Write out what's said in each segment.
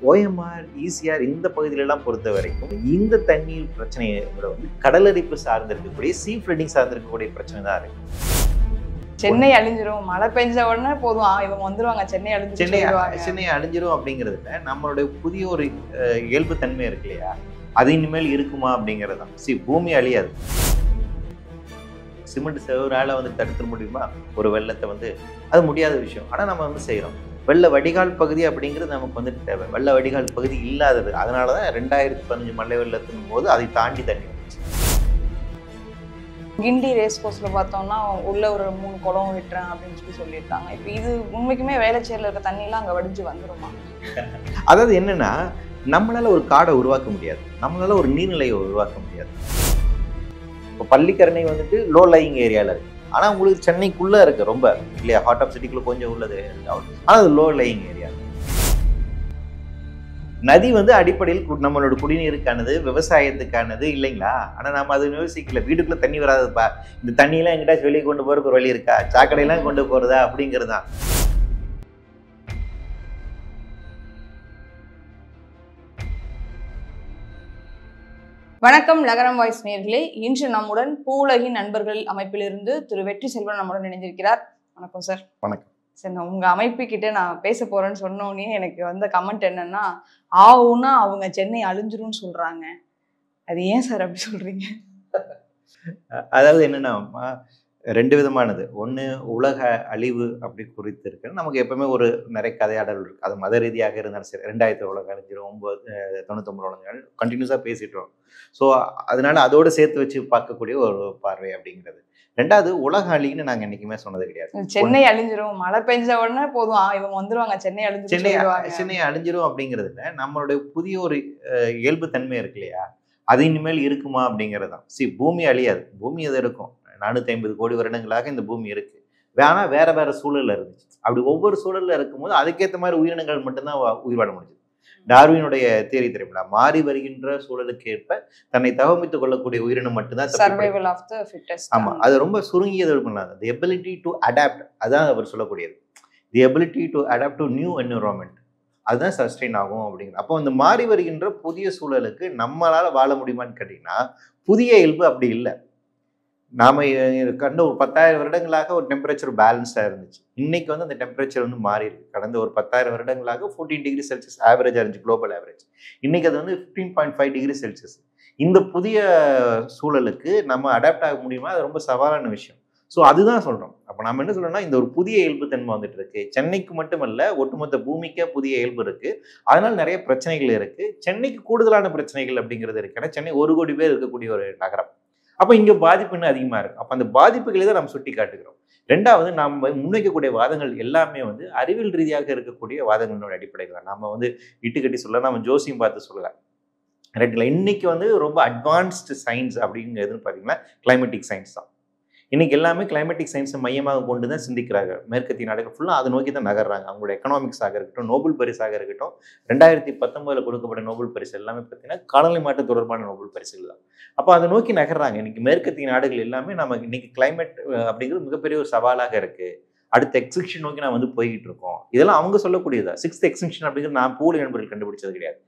OMR, ECR இந்த பகுதியிலெல்லாம் பொறுத்த வரைக்கும் இந்த தண்ணீர் பிரச்சனையை விட வந்து கடலரிப்பு சார்ந்திருக்கக்கூடிய சீ ஃப்ளட்டிங் சார்ந்திருக்கக்கூடிய பிரச்சனை தான் இருக்கு. சென்னை அழிஞ்சிரும், மழை பெஞ்ச உடனே போதும் இவங்க வந்துருவாங்க, சென்னை அழிஞ்சிரும் அப்படிங்கிறதுல நம்மளுடைய புதிய ஒரு இயல்பு தன்மை இருக்கு இல்லையா, அது இனிமேல் இருக்குமா அப்படிங்கிறது தான். பூமி அழியாது. சிமெண்ட் செவரால வந்து தடுத்துட முடியுமா ஒரு வெள்ளத்தை? வந்து அது முடியாத விஷயம். ஆனால் நம்ம வந்து செய்கிறோம். வெள்ள வடிகால் பகுதி அப்படிங்கிறது நமக்கு வந்துட்டு தேவை. வெள்ள வடிகால் பகுதி இல்லாதது. அதனால தான் 2015 மழை வெள்ளத்தின் போது அதை தாண்டி தண்ணி வந்துச்சு. கிண்டி ரேஸ் கோர்ஸ்ல பார்த்தோம்னா உள்ள ஒரு 3 குளம் விட்டுறேன் அப்படின்னு சொல்லியிருக்காங்க. இப்போ இது உண்மைக்குமே வேளச்சேரியில் இருக்க தண்ணிலாம் அங்கே வடிஞ்சு வந்துருமா? அதாவது என்னன்னா, நம்மளால ஒரு காடை உருவாக்க முடியாது, நம்மளால ஒரு நீர்நிலையை உருவாக்க முடியாது. இப்போ பள்ளிக்கரணை வந்துட்டு லோ லையிங் ஏரியாவில் இருக்கு. ஆனால் உங்களுக்கு சென்னைக்குள்ளே இருக்கு ரொம்ப இல்லையா, ஹார்ட் ஆஃப் சிட்டிக்குள்ளே கொஞ்சம் உள்ளது. ஆனால் அது லோ லையிங் ஏரியா. நதி வந்து அடிப்படையில் நம்மளோட குடிநீருக்கானது, விவசாயத்துக்கானது இல்லைங்களா? ஆனால் நம்ம அது யோசிக்கல. வீட்டுக்குள்ளே தண்ணி வராதுப்பா, இந்த தண்ணியெல்லாம் எங்கிட்டாச்சும் வெளியே கொண்டு போகிறதுக்கு ஒரு வழி இருக்கா, சாக்கடையெல்லாம் கொண்டு போகிறதா அப்படிங்கிறது தான். வணக்கம் நகரம் வாய்ஸ் நேயர்களே. இன்று நம்முடன் பூவுலகின் நண்பர்கள் அமைப்பிலிருந்து திரு வெற்றி செல்வன் நம்முடன் இணைந்திருக்கிறார். வணக்கம் சார். வணக்கம் சார். நான் உங்க அமைப்பு கிட்ட நான் பேச போறேன்னு சொன்னோன்னே எனக்கு வந்த கமெண்ட் என்னன்னா, ஆவுன்னா அவங்க சென்னை அழிஞ்சிரும்னு சொல்றாங்க. அது ஏன் சார் அப்படி சொல்றீங்க? அதாவது என்னன்னா, ரெண்டு விதமானது. ஒன்று உலக அழிவு அப்படி குறித்து இருக்கு. நமக்கு எப்பவுமே ஒரு நிறைய கதையாடல் இருக்கு. அது மத ரீதியாக இருந்தாலும் சரி, 2000 உலகம் அழிஞ்சிரும், 99 உலகங்கள் கண்டினியூஸாக பேசிட்டோம். ஸோ அதனால அதோடு சேர்த்து வச்சு பார்க்கக்கூடிய ஒரு பார்வை அப்படிங்கிறது. ரெண்டாவது, உலக அழின்னு நாங்கள் என்றைக்குமே சொன்னது கிடையாது. சென்னை அழிஞ்சிரும், மழை பெஞ்ச உடனே போதும் இவங்க வந்துருவாங்க, சென்னை அழிஞ்சிரும் அப்படிங்கிறதுல நம்மளுடைய புதிய ஒரு இயல்பு தன்மை இருக்கு இல்லையா, அது இனிமேல் இருக்குமா அப்படிங்கிறது தான். பூமி அழியாது, பூமி எது இருக்கும். 450 கோடி வருடங்களாக இந்த பூமி இருக்கு. ஆனால் வேற வேற சூழல்ல இருந்துச்சு. அப்படி ஒவ்வொரு சூழல்ல இருக்கும்போது அதுக்கேற்ற மாதிரி உயிரினங்கள் மட்டும்தான் உயிர் வாழ முடிஞ்சது. டார்வினுடைய தியரி தெரியுங்களா? மாறி வருகின்ற சூழலுக்கு ஏற்ப தன்னை தகவமைத்துக் கொள்ளக்கூடிய உயிரினம் மட்டும்தான் சர்வைவல் ஆஃப் தி ஃபிட்டஸ்ட். ஆமா, அது ரொம்ப சுருங்கியது பண்ணலாம். தி எபிலிட்டி டு அடாப்ட், அதான் அவர் சொல்லக்கூடியது. The ability to adapt to new environment, அதுதான் சஸ்டெயின் ஆகும் அப்படிங்கிற. அப்போ இந்த மாறி வருகின்ற புதிய சூழலுக்கு நம்மளால வாழ முடியுமான்னு கேட்டீங்கன்னா, புதிய இயல்பு அப்படி இல்லை. நாம கண்ட ஒரு 10,000 வருடங்களாக ஒரு டெம்பரேச்சர் பேலன்ஸாக இருந்துச்சு. இன்னைக்கு வந்து அந்த டெம்பரேச்சர் வந்து மாறி இருக்கு. கடந்த ஒரு 10,000 வருடங்களாக 14 டிகிரி செல்சியஸ் ஆவரேஜ் இருந்துச்சு, குளோபல் ஆவரேஜ். இன்னைக்கு அது வந்து 15.5 டிகிரி செல்சியஸ். இந்த புதிய சூழலுக்கு நம்ம அடாப்ட் ஆக முடியுமா? அது ரொம்ப சவாலான விஷயம். ஸோ அதுதான் சொல்றோம். அப்போ நம்ம என்ன சொல்றோம்னா, இந்த ஒரு புதிய இயல்பு தன்மை வந்துட்டு இருக்கு. சென்னைக்கு மட்டுமல்ல, ஒட்டுமொத்த பூமிக்கே புதிய இயல்பு இருக்கு. அதனால நிறைய பிரச்சனைகள் இருக்கு. சென்னைக்கு கூடுதலான பிரச்சனைகள் அப்படிங்கிறது இருக்கு. ஏன்னா சென்னை 1 கோடி பேர் இருக்கக்கூடிய ஒரு நகரம். அப்போ இங்கே பாதிப்பு இன்னும் அதிகமாக இருக்கு. அப்போ அந்த பாதிப்புகளை தான் நம்ம சுட்டி காட்டுகிறோம். ரெண்டாவது, நம்ம முன்வைக்கக்கூடிய வாதங்கள் எல்லாமே வந்து அறிவியல் ரீதியாக இருக்கக்கூடிய வாதங்களோட அடிப்படையில் தான். நம்ம வந்து இட்டுக்கட்டி சொல்ல, நம்ம ஜோசியம் பார்த்து சொல்லலை. ரைட்டுங்களா? இன்னைக்கு வந்து ரொம்ப அட்வான்ஸ்டு சயின்ஸ் அப்படின்னு எதுன்னு பார்த்தீங்கன்னா கிளைமேட்டிக் சயின்ஸ் தான். இன்னைக்கு எல்லாமே கிளைமேட்டிக் சயின்ஸை மையமாக கொண்டு தான் சிந்திக்கிறாங்க. மேற்கத்திய நாடுகள் ஃபுல்லாக அதை நோக்கி தான் நகர்றாங்க. அவங்களோட எக்கனாமிக்ஸாக இருக்கட்டும், நோபல் பரிசாக இருக்கட்டும். 2019 கொடுக்கப்பட்ட நோபல் பரிசு எல்லாமே பார்த்தீங்கன்னா காலநிலை மாற்றம் தொடர்பான நோபல் பரிசுகள் தான். அப்போ அதை நோக்கி நகர்றாங்க. இன்னைக்கு மேற்கத்திய நாடுகள் எல்லாமே நம்ம இன்னைக்கு கிளைமேட் அப்படிங்கிறது மிகப்பெரிய ஒரு சவாலாக இருக்கு. அடுத்த எக்ஸ்டிங்ஷன் நோக்கி நான் வந்து போய்கிட்டு இருக்கோம். இதெல்லாம் அவங்க சொல்லக்கூடியதா. 6th எக்ஸ்டிங்ஷன் அப்படிங்கிறது நான் பூலி நண்பர்கள் கண்டுபிடிச்சது கிடையாது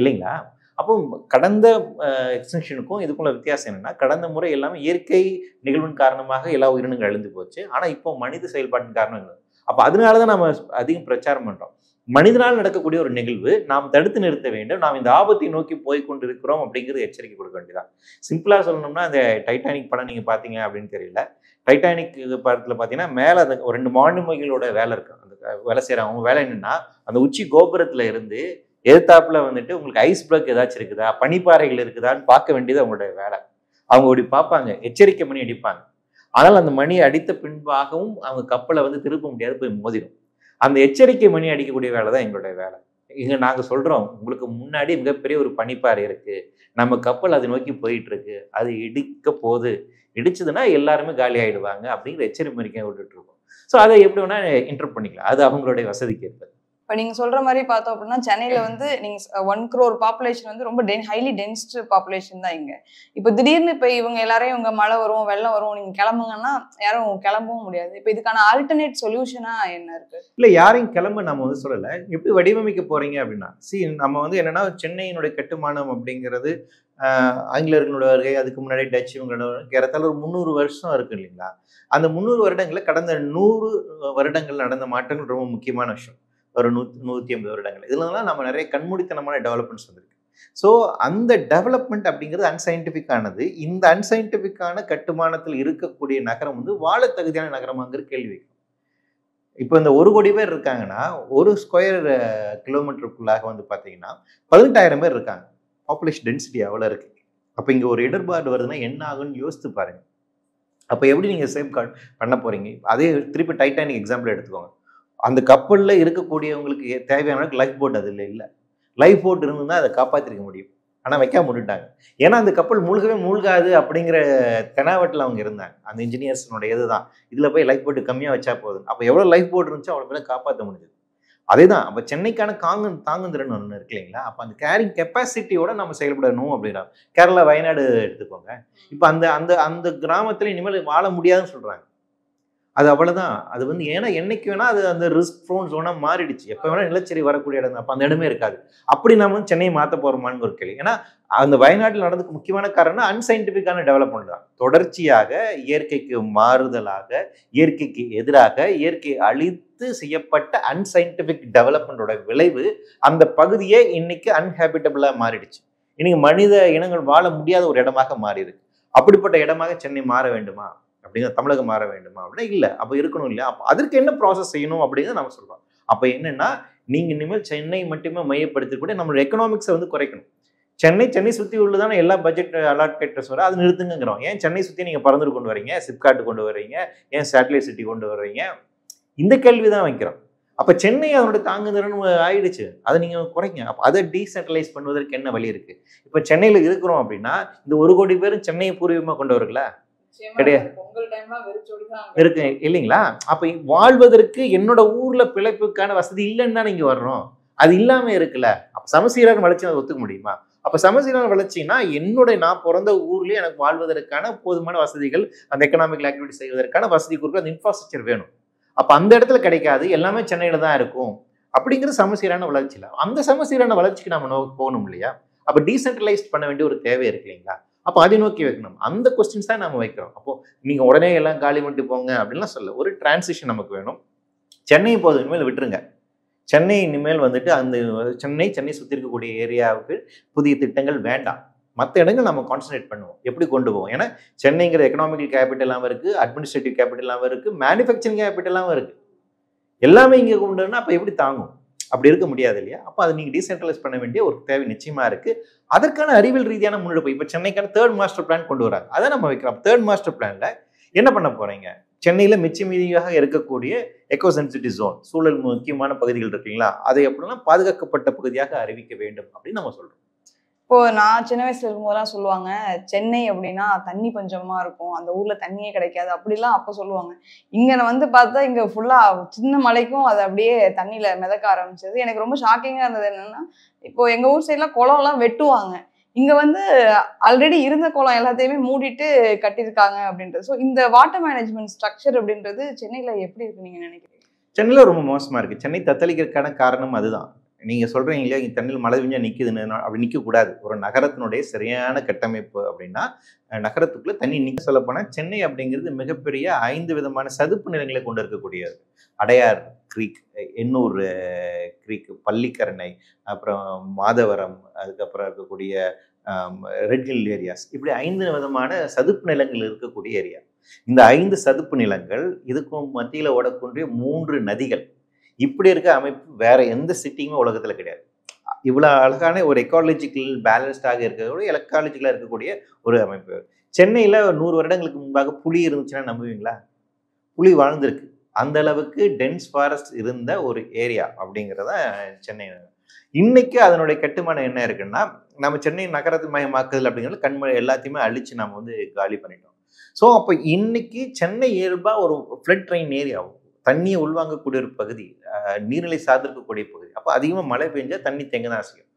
இல்லைங்களா? அப்போ கடந்த எக்ஸ்டென்ஷனுக்கும் இதுக்குள்ள வித்தியாசம் என்னன்னா, கடந்த முறை எல்லாமே இயற்கை நிகழ்வின் காரணமாக எல்லா உயிரினங்கள் அழிந்து போச்சு. ஆனால் இப்போ மனித செயல்பாட்டின் காரணம் இல்லை. அப்போ அதனாலதான் நம்ம அதிகம் பிரச்சாரம் பண்றோம். மனிதனால் நடக்கக்கூடிய ஒரு நிகழ்வு நாம் தடுத்து நிறுத்த வேண்டும், நாம் இந்த ஆபத்தை நோக்கி போய் கொண்டிருக்கிறோம் அப்படிங்கிறது எச்சரிக்கை கொடுக்க வேண்டியதான். சிம்பிளா சொல்லணும்னா, அந்த டைட்டானிக் படம் நீங்க பாத்தீங்க அப்படின்னு தெரியல. டைட்டானிக் படத்துல பாத்தீங்கன்னா மேல அந்த 2 மாலுமிகளோட வேலை இருக்கு. அந்த வேலை செய்யறாங்க. அவங்க வேலை என்னன்னா, அந்த உச்சி கோபுரத்துல இருந்து எதிர்த்தாப்புல வந்துட்டு உங்களுக்கு ஐஸ் பிளாக் ஏதாச்சும் இருக்குதா, பனிப்பாறைகள் இருக்குதான்னு பார்க்க வேண்டியது அவங்களுடைய வேலை. அவங்க அப்படி பார்ப்பாங்க, எச்சரிக்கை மணி அடிப்பாங்க. ஆனால் அந்த மணி அடித்த பின்பாகவும் அவங்க கப்பலை வந்து திருப்ப முடியாது, போய் மோதிடும். அந்த எச்சரிக்கை மணி அடிக்கக்கூடிய வேலை தான் எங்களுடைய வேலை. இங்க நாங்க சொல்றோம், உங்களுக்கு முன்னாடி மிகப்பெரிய ஒரு பனிப்பாறை இருக்கு, நம்ம கப்பல் அதை நோக்கி போயிட்டு இருக்கு, அது இடிக்க போகுது, இடிச்சதுன்னா எல்லாருமே காலி ஆயிடுவாங்க அப்படிங்கிற எச்சரிக்கை விட்டுட்டு இருக்கோம். ஸோ அதை எப்படி வேணா இன்டர் பண்ணிக்கலாம், அது அவங்களுடைய வசதிக்கு ஏற்பது. இப்போ நீங்க சொல்ற மாதிரி பார்த்தோம் அப்படின்னா சென்னையில வந்து நீங்க 1 crore பாப்புலேஷன் வந்து ரொம்ப ஹைலி டென்ஸ்டு பாப்புலேஷன் தான் இங்க. இப்போ திடீர்னு இப்போ இவங்க எல்லாரையும் இவங்க மழை வரும் வெள்ளம் வரும் நீங்க கிளம்புங்கன்னா யாரும் கிளம்பவும் முடியாது. இப்போ இதுக்கான ஆல்டர்னேட் சொல்யூஷனா என்ன இருக்கு? இல்லை, யாரையும் கிளம்ப நம்ம வந்து சொல்லலை. எப்படி வடிவமைக்க போறீங்க அப்படின்னா, நம்ம வந்து என்னன்னா சென்னையினுடைய கட்டுமானம் அப்படிங்கிறது ஆங்கிலேயர்களோட வருகை, அதுக்கு முன்னாடி டச் இவங்களோட ஏறத்தாழ ஒரு 300 வருஷம் இருக்கு இல்லைங்களா? அந்த 300 வருடங்களில் கடந்த 100 வருடங்கள் நடந்த மாற்றங்கள் ரொம்ப முக்கியமான விஷயம். ஒரு 150 வருடங்கள் இதுலலாம் நம்ம நிறைய கண்மூடித்தனமான டெவலப்மெண்ட்ஸ் வந்திருக்கு. ஸோ அந்த டெவலப்மெண்ட் அப்படிங்கிறது அன்சைன்டிஃபிக்கானது. இந்த அன்சைன்டிஃபிக்கான கட்டுமானத்தில் இருக்கக்கூடிய நகரம் வந்து வாழ தகுதியான நகரமாங்கிற கேள்வி வைக்கும். இப்போ இந்த 1 கோடி பேர் இருக்காங்கன்னா 1 ஸ்கொயர் கிலோமீட்டருக்குள்ளாக வந்து பார்த்தீங்கன்னா 18,000 பேர் இருக்காங்க. பாப்புலேஷன் டென்சிட்டி அவ்வளோ இருக்கு. அப்போ இங்கே ஒரு இடர்பாடு வருதுன்னா என்ன ஆகுன்னு யோசித்து பாருங்க. அப்போ எப்படி நீங்கள் சேஃப் கார்டு பண்ண போறீங்க? அதே திருப்பி டைட்டானிக் எக்ஸாம்பிள் எடுத்துக்கோங்க. அந்த கப்பலில் இருக்கக்கூடியவங்களுக்கு தேவையான லைஃப் போட் அதில் இல்லை. லைஃப் போட் இருந்துதான் அதை காப்பாற்றிருக்க முடியும். ஆனால் வைக்காம விட்டுட்டாங்க. ஏன்னா அந்த கப்பல் மூழ்காது அப்படிங்கிற தெனாவட்டில் அவங்க இருந்தாங்க. அந்த இன்ஜினியர்ஸனுடைய இதுதான் இதில் போய் லைஃப் போட்டு கம்மியாக வச்சா போதும். அப்போ எவ்வளோ லைஃப் போட் இருந்துச்சோ அவ்வளோ பேரை காப்பாற்ற முடிஞ்சது. அதே தான் அப்போ சென்னைக்கான தாங்கும் திறன் ஒன்று இருக்கு இல்லைங்களா? அப்போ அந்த கேரிங் கெப்பாசிட்டியோட நம்ம செயல்படணும் அப்படின்னா கேரளா வயநாடு எடுத்துக்கோங்க. இப்போ அந்த அந்த அந்த கிராமத்தில் இனிமேல் வாழ முடியாதுன்னு சொல்கிறாங்க. அது அவ்வளோதான். அது வந்து ஏன்னா என்னைக்கு வேணால் அது அந்த ரிஸ்க் ப்ரோன் ஜோனாக மாறிடுச்சு. எப்போ வேணால் நிலச்சரி வரக்கூடிய இடம் தான். அப்போ அந்த இடமே இருக்காது. அப்படி நம்ம வந்து சென்னையை மாற்ற போகிறோமான்னு ஒரு கேள்வி. ஏன்னா அந்த வயநாட்டில் நடந்ததுக்கு முக்கியமான காரணம் அன்சைன்டிஃபிக்கான டெவலப்மெண்ட் தான். தொடர்ச்சியாக இயற்கைக்கு மாறுதலாக, இயற்கைக்கு எதிராக, இயற்கையை அழித்து செய்யப்பட்ட அன்சைன்டிஃபிக் டெவலப்மெண்டோட விளைவு அந்த பகுதியே இன்னைக்கு அன்ஹேபிட்டபிளாக மாறிடுச்சு. இன்னைக்கு மனித இனங்கள் வாழ முடியாத ஒரு இடமாக மாறிடுது. அப்படிப்பட்ட இடமாக சென்னை மாற வேண்டுமா அப்படிங்கிற, தமிழகம் மாற வேண்டுமா அப்படின்னா இல்லை. அப்போ இருக்கணும் இல்லையா? அப்போ அதற்கு என்ன ப்ராசஸ் செய்யணும் அப்படிங்கிறத நம்ம சொல்றோம். அப்போ என்னன்னா நீங்க இனிமேல் சென்னை மட்டுமே மையப்படுத்தக்கூடிய நம்மளோட எக்கனாமிக்ஸை வந்து குறைக்கணும். சென்னை சுற்றி உள்ளதான எல்லா பட்ஜெட் அலாட்கேட்டர்ஸ் வர அது நிறுத்துங்கிறோம். ஏன் சென்னை சுற்றி நீங்கள் பறந்துட்டு கொண்டு வரீங்க, சிப்காட் கொண்டு வரீங்க, ஏன் சேட்டலைட் சிட்டி கொண்டு வர்றீங்க? இந்த கேள்வி தான் வைக்கிறோம். அப்போ சென்னை அதனுடைய தாங்குதிறன் ஆயிடுச்சு, அதை நீங்கள் குறைங்க. அப்போ அதை டீசென்ட்ரலைஸ் பண்ணுவதற்கு என்ன வழி இருக்கு? இப்போ சென்னையில் இருக்கிறோம் அப்படின்னா இந்த 1 கோடி பேரும் சென்னையை பூர்வீகமாக கொண்டு வரல கிடையாது இருக்கு இல்லைங்களா? அப்ப வாழ்வதற்கு என்னோட ஊர்ல பிழைப்புக்கான வசதி இல்லைன்னு தான் நீங்க வர்றோம். அது இல்லாம இருக்குல்ல. அப்ப சமசீரான வளர்ச்சி அதை ஒத்துக்க முடியுமா? அப்ப சமசீரான வளர்ச்சினா நான் பிறந்த ஊர்லயே எனக்கு வாழ்வதற்கான போதுமான வசதிகள், அந்த எக்கனாமிக்கல் ஆக்டிவிட்டி செய்வதற்கான வசதி கொடுக்க அந்த இன்ஃப்ராஸ்ட்ரக்சர் வேணும். அப்ப அந்த இடத்துல கிடைக்காது, எல்லாமே சென்னையில தான் இருக்கும் அப்படிங்கிற சமசீரான வளர்ச்சி இல்லை. அந்த சமசீரான வளர்ச்சிக்கு நம்ம போகணும் இல்லையா? அப்ப டீசென்ட்ரலைஸ்ட் பண்ண வேண்டிய ஒரு தேவை இருக்கு இல்லைங்களா? அப்போ அதை நோக்கி வைக்கணும். அந்த கொஸ்டின்ஸ் தான் நம்ம வைக்கிறோம். அப்போ நீங்க உடனே எல்லாம் காலி பண்ணிட்டு போங்க அப்படின்லாம் சொல்ல, ஒரு டிரான்சிஷன் நமக்கு வேணும். சென்னை போதும், இனிமேல் விட்டுருங்க. சென்னை இனிமேல் வந்துட்டு அந்த சென்னை சுற்றி இருக்கக்கூடிய ஏரியாவுக்கு புதிய திட்டங்கள் வேண்டாம். மற்ற இடங்கள் நம்ம கான்சன்ட்ரேட் பண்ணுவோம். எப்படி கொண்டு போவோம்? ஏன்னா சென்னைங்கிற எக்கனாமிக்கல் கேபிட்டலாகவும் இருக்கு, அட்மினிஸ்ட்ரேட்டிவ் கேபிட்டலாகவும் இருக்கு, மேனுஃபேக்சரிங் கேபிட்டலாகவும் இருக்கு. எல்லாமே இங்கே கொண்டு வரணும். அப்போ எப்படி தாங்கும்? அப்படி இருக்க முடியாது இல்லையா? அப்போ அதை நீங்கள் டீசென்ட்ரலைஸ் பண்ண வேண்டிய ஒரு தேவை நிச்சயமா இருக்கு. அதற்கான அறிவியல் ரீதியான முன்னெடுப்பு இப்போ சென்னைக்கான 3rd மாஸ்டர் பிளான் கொண்டு வராங்க. அதை நம்ம வைக்கிறோம். 3rd மாஸ்டர் பிளான்ல என்ன பண்ண போறீங்க? சென்னையில மிச்ச மீதியாக இருக்கக்கூடிய எக்கோ சென்சிட்டிவ் ஜோன், சூழல் முக்கியமான பகுதிகள் இருக்குங்களா, அதை எப்படிலாம் பாதுகாக்கப்பட்ட பகுதியாக அறிவிக்க வேண்டும் அப்படின்னு நம்ம சொல்றோம். இப்போ நான் சின்ன வயசுல இருக்கும்போதெல்லாம் சொல்லுவாங்க சென்னை அப்படின்னா தண்ணி பஞ்சமா இருக்கும், அந்த ஊர்ல தண்ணியே கிடைக்காது அப்படிலாம் அப்போ சொல்லுவாங்க. இங்க வந்து பார்த்தா இங்க ஃபுல்லா சின்ன மலைக்கும் அது அப்படியே தண்ணியில மிதக்க ஆரம்பிச்சது. எனக்கு ரொம்ப ஷாக்கிங்கா இருந்தது என்னன்னா, இப்போ எங்க ஊர் சைட்லாம் குளம்லாம் வெட்டுவாங்க, இங்க வந்து ஆல்ரெடி இருந்த குளம் எல்லாத்தையுமே மூடிட்டு கட்டியிருக்காங்க அப்படின்றது. ஸோ இந்த வாட்டர் மேனேஜ்மெண்ட் ஸ்ட்ரக்சர் அப்படின்றது சென்னையில எப்படி இருக்கு நீங்க நினைக்கிறீங்க? சென்னையில ரொம்ப மோசமா இருக்கு. சென்னை தத்தளிக்கிறதுக்கான காரணம் அதுதான். நீங்க சொல்றீங்க இல்லையா, இங்க தண்ணியில் மழை பெஞ்சா நிக்குதுன்னு. அப்படி நிற்கக்கூடாது. ஒரு நகரத்தினுடைய சரியான கட்டமைப்பு அப்படின்னா நகரத்துக்குள்ள தண்ணி நிற்க சொல்ல போனா சென்னை அப்படிங்கிறது மிகப்பெரிய 5 விதமான சதுப்பு நிலங்களை கொண்டு இருக்கக்கூடியது. அடையார் கிரீக், எண்ணூர் கிரீக், பள்ளிக்கரணை, அப்புறம் மாதவரம், அதுக்கப்புறம் இருக்கக்கூடிய ரெட் ஹில் ஏரியாஸ், இப்படி 5 விதமான சதுப்பு நிலங்கள் இருக்கக்கூடிய ஏரியா. இந்த 5 சதுப்பு நிலங்கள், இதுக்கும் மத்தியில் ஓடக்கூடிய 3 நதிகள், இப்படி இருக்க அமைப்பு வேற எந்த சிட்டியுமே உலகத்துல கிடையாது. இவ்வளவு அழகான ஒரு எக்காலஜிக்கல் பேலன்ஸ்டாக இருக்கக்கூடிய, எலக்காலஜிக்கலா இருக்கக்கூடிய ஒரு அமைப்பு. சென்னையில 100 வருடங்களுக்கு முன்பாக புலி இருந்துச்சுன்னா நம்புவீங்களா? புலி வாழ்ந்திருக்கு. அந்த அளவுக்கு டென்ஸ் ஃபாரஸ்ட் இருந்த ஒரு ஏரியா அப்படிங்கிறத சென்னை. இன்னைக்கு அதனுடைய கட்டுமானம் என்ன இருக்குன்னா, நம்ம சென்னை நகரத்து மயமாக்குதல் அப்படிங்கிறது கண்மழை எல்லாத்தையுமே அழிச்சு நம்ம வந்து காலி பண்ணிட்டோம். ஸோ அப்போ இன்னைக்கு சென்னை இயல்பா ஒரு ஃப்ளட் ட்ரெயின் ஏரியா, தண்ணியை உள்வாங்கக்கூடிய ஒரு பகுதி, நீர்நிலை சார்ந்திருக்கக்கூடிய பகுதி. அப்போ அதிகமாக மழை பெஞ்சா தண்ணி தேங்க தான் செய்யும்.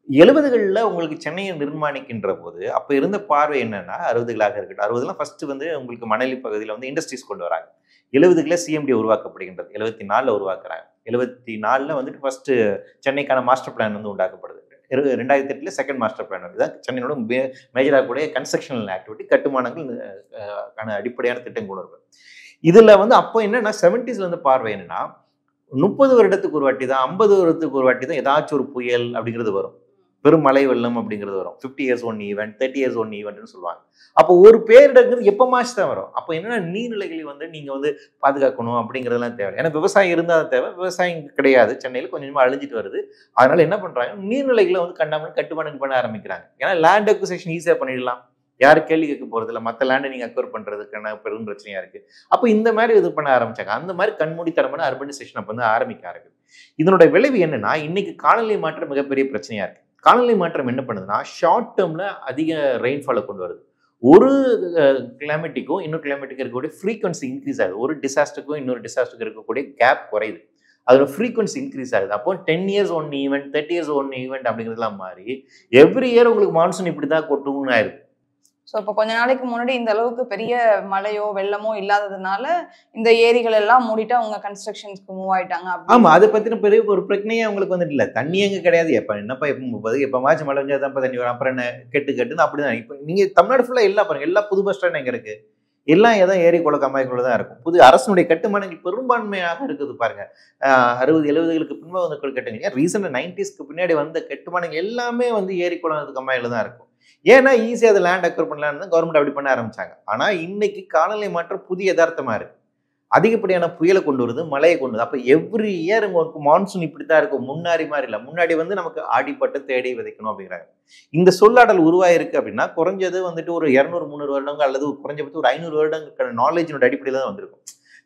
70களில் உங்களுக்கு சென்னையை நிர்மாணிக்கின்ற போது அப்போ இருந்த பார்வை என்னன்னா, 60களாக இருக்கட்டும், 60லாம் ஃபர்ஸ்ட் வந்து உங்களுக்கு மணலி பகுதியில் வந்து இண்டஸ்ட்ரீஸ் கொண்டு வராங்க. 70களில் சிஎம்டி உருவாக்கப்படுகின்றது, 74ல் உருவாக்குறாங்க. 74ல் வந்துட்டு ஃபர்ஸ்ட் சென்னைக்கான மாஸ்டர் பிளான் வந்து உண்டாக்கப்படுது. 2008ல் செகண்ட் மாஸ்டர் பிளான் வந்து சென்னையோட மேஜராக கூடிய கன்ஸ்ட்ரக்ஷனல் ஆக்டிவிட்டி, கட்டுமானங்கள் அடிப்படையான திட்டம் கொண்டு வருவாங்க. இதுல வந்து அப்போ என்னன்னா 70ஸ்ல வந்து பார்வை என்னன்னா, 30 வருடத்துக்கு ஒரு வாட்டி தான், 50 வருடத்துக்கு ஒரு வாட்டி தான் ஏதாச்சும் ஒரு புயல் அப்படிங்கிறது வரும், பெரும் மழை வெள்ளம் அப்படிங்கிறது வரும். 50 years one event, 30 years one ஈவெண்ட்னு சொல்லுவாங்க. அப்போ ஒரு பேரிடங்கிறது எப்பமாச்சு தான் வரும். அப்போ என்னன்னா நீர்நிலைகளை வந்து நீங்க வந்து பாதுகாக்கணும் அப்படிங்கிறதெல்லாம் தேவை. ஏன்னா விவசாயம் இருந்தால் தேவை, விவசாயம் கிடையாது சென்னையில், கொஞ்சமா அழிஞ்சிட்டு வருது. அதனால என்ன பண்றாங்க, நீர்நிலைகளை வந்து கட்டுமானம் பண்ண ஆரம்பிக்கிறாங்க. ஏன்னா லேண்ட் அக்விசிஷன் ஈஸியா பண்ணிடலாம், யாரும் கேள்வி கேட்க போறது இல்லை, மற்ற லேண்டை நீங்க அக்வயர் பண்றதுக்கான பெரும் பிரச்சனையா இருக்கு. அப்போ இந்த மாதிரி இது பண்ண ஆரம்பிச்சாங்க. அந்த மாதிரி கண்மூடித்தனமான அர்பனைசேஷன் அப்போ வந்து ஆரம்பிக்க ஆரம்பிக்குது. இதனுடைய விளைவு என்னன்னா, இன்னைக்கு காலநிலை மாற்றம் மிகப்பெரிய பிரச்சனையா இருக்கு. காலநிலை மாற்றம் என்ன பண்ணுதுன்னா, ஷார்ட் டேர்ம்ல அதிக ரெயின்ஃபாலை கொண்டு வருது. ஒரு கிளைமேட்டிக்கும் இன்னொரு கிளைமேட்டுக்கு இருக்கக்கூடிய ஃப்ரீக்வன்சி இன்க்ரீஸ் ஆகுது. ஒரு டிசாஸ்டருக்கும் இன்னொரு டிசாஸ்டருக்கு இருக்கக்கூடிய கேப் குறையுது, அதோட ஃப்ரீக்வன்சி இன்க்ரீஸ் ஆகுது. அப்போ 10 years one event, 30 years one event அப்படிங்கிறதுலாம் மாறி எவ்ரி இயர் உங்களுக்கு மான்சூன் இப்படி தான் கொட்டும்னு ஆயிருக்கு. ஸோ இப்போ கொஞ்ச நாளைக்கு முன்னாடி இந்த அளவுக்கு பெரிய மழையோ வெள்ளமோ இல்லாததுனால இந்த ஏரிகள் எல்லாம் மூடிட்டு அவங்க கன்ஸ்ட்ரக்ஷன்ஸ்க்கு மூவ் ஆயிட்டாங்க. ஆமா, அதை பத்தின பெரிய ஒரு பிரச்சனையே அவங்களுக்கு வந்துட்டு இல்லை. தண்ணி எங்க கிடையாது, எப்ப எப்பமாச்சும் மழை பெஞ்சா தான் தண்ணி வரும், அப்புறம் என்ன கெட்டுன்னு அப்படிதான். இப்போ நீங்க தமிழ்நாடு ஃபுல்லா எல்லாம் பாருங்க, எல்லா புது பஸ் ஸ்டாண்ட் எங்க இருக்கு, எல்லாம் ஏதோ ஏரி குள கம்மாய்க்குள்ள தான் இருக்கும். புது அரசனுடைய கட்டுமானங்கள் பெரும்பான்மையாக இருக்குது பாருங்க. 60 70களுக்கு பின்பு வந்து கட்டுங்க, ரீசெண்டாக 90ஸ்க்கு பின்னாடி வந்த கட்டுமானங்கள் எல்லாமே வந்து ஏரி குளம் கம்மாயில தான் இருக்கும். ஏன்னா ஈஸியாக அதை லேண்ட் அக்வயர் பண்ணலான்னு தான் கவர்மெண்ட் அப்படி பண்ண ஆரம்பிச்சாங்க. ஆனால் இன்னைக்கு காலநிலை மாற்றம் புதிய யதார்த்தமா இருக்கு. அதிகப்படியான புயலை கொண்டு வருது, மழையை கொண்டு வருது. அப்போ எவ்ரி இயர் உங்களுக்கு மான்சூன் இப்படித்தான் இருக்கும். முன்னாடி மாதிரி இல்லை. முன்னாடி வந்து நமக்கு ஆடிப்பட்டு தேடி விதைக்கணும் அப்படிங்கிறாங்க. இந்த சொல்லாடல் உருவாயிருக்கு அப்படின்னா குறைஞ்சது வந்துட்டு ஒரு 200-300 வருடங்கள் அல்லது குறைஞ்சபட்சம் ஒரு 500 வருடங்களுக்கான நாலேஜினோட அடிப்படையில் தான் வந்திருக்கும்.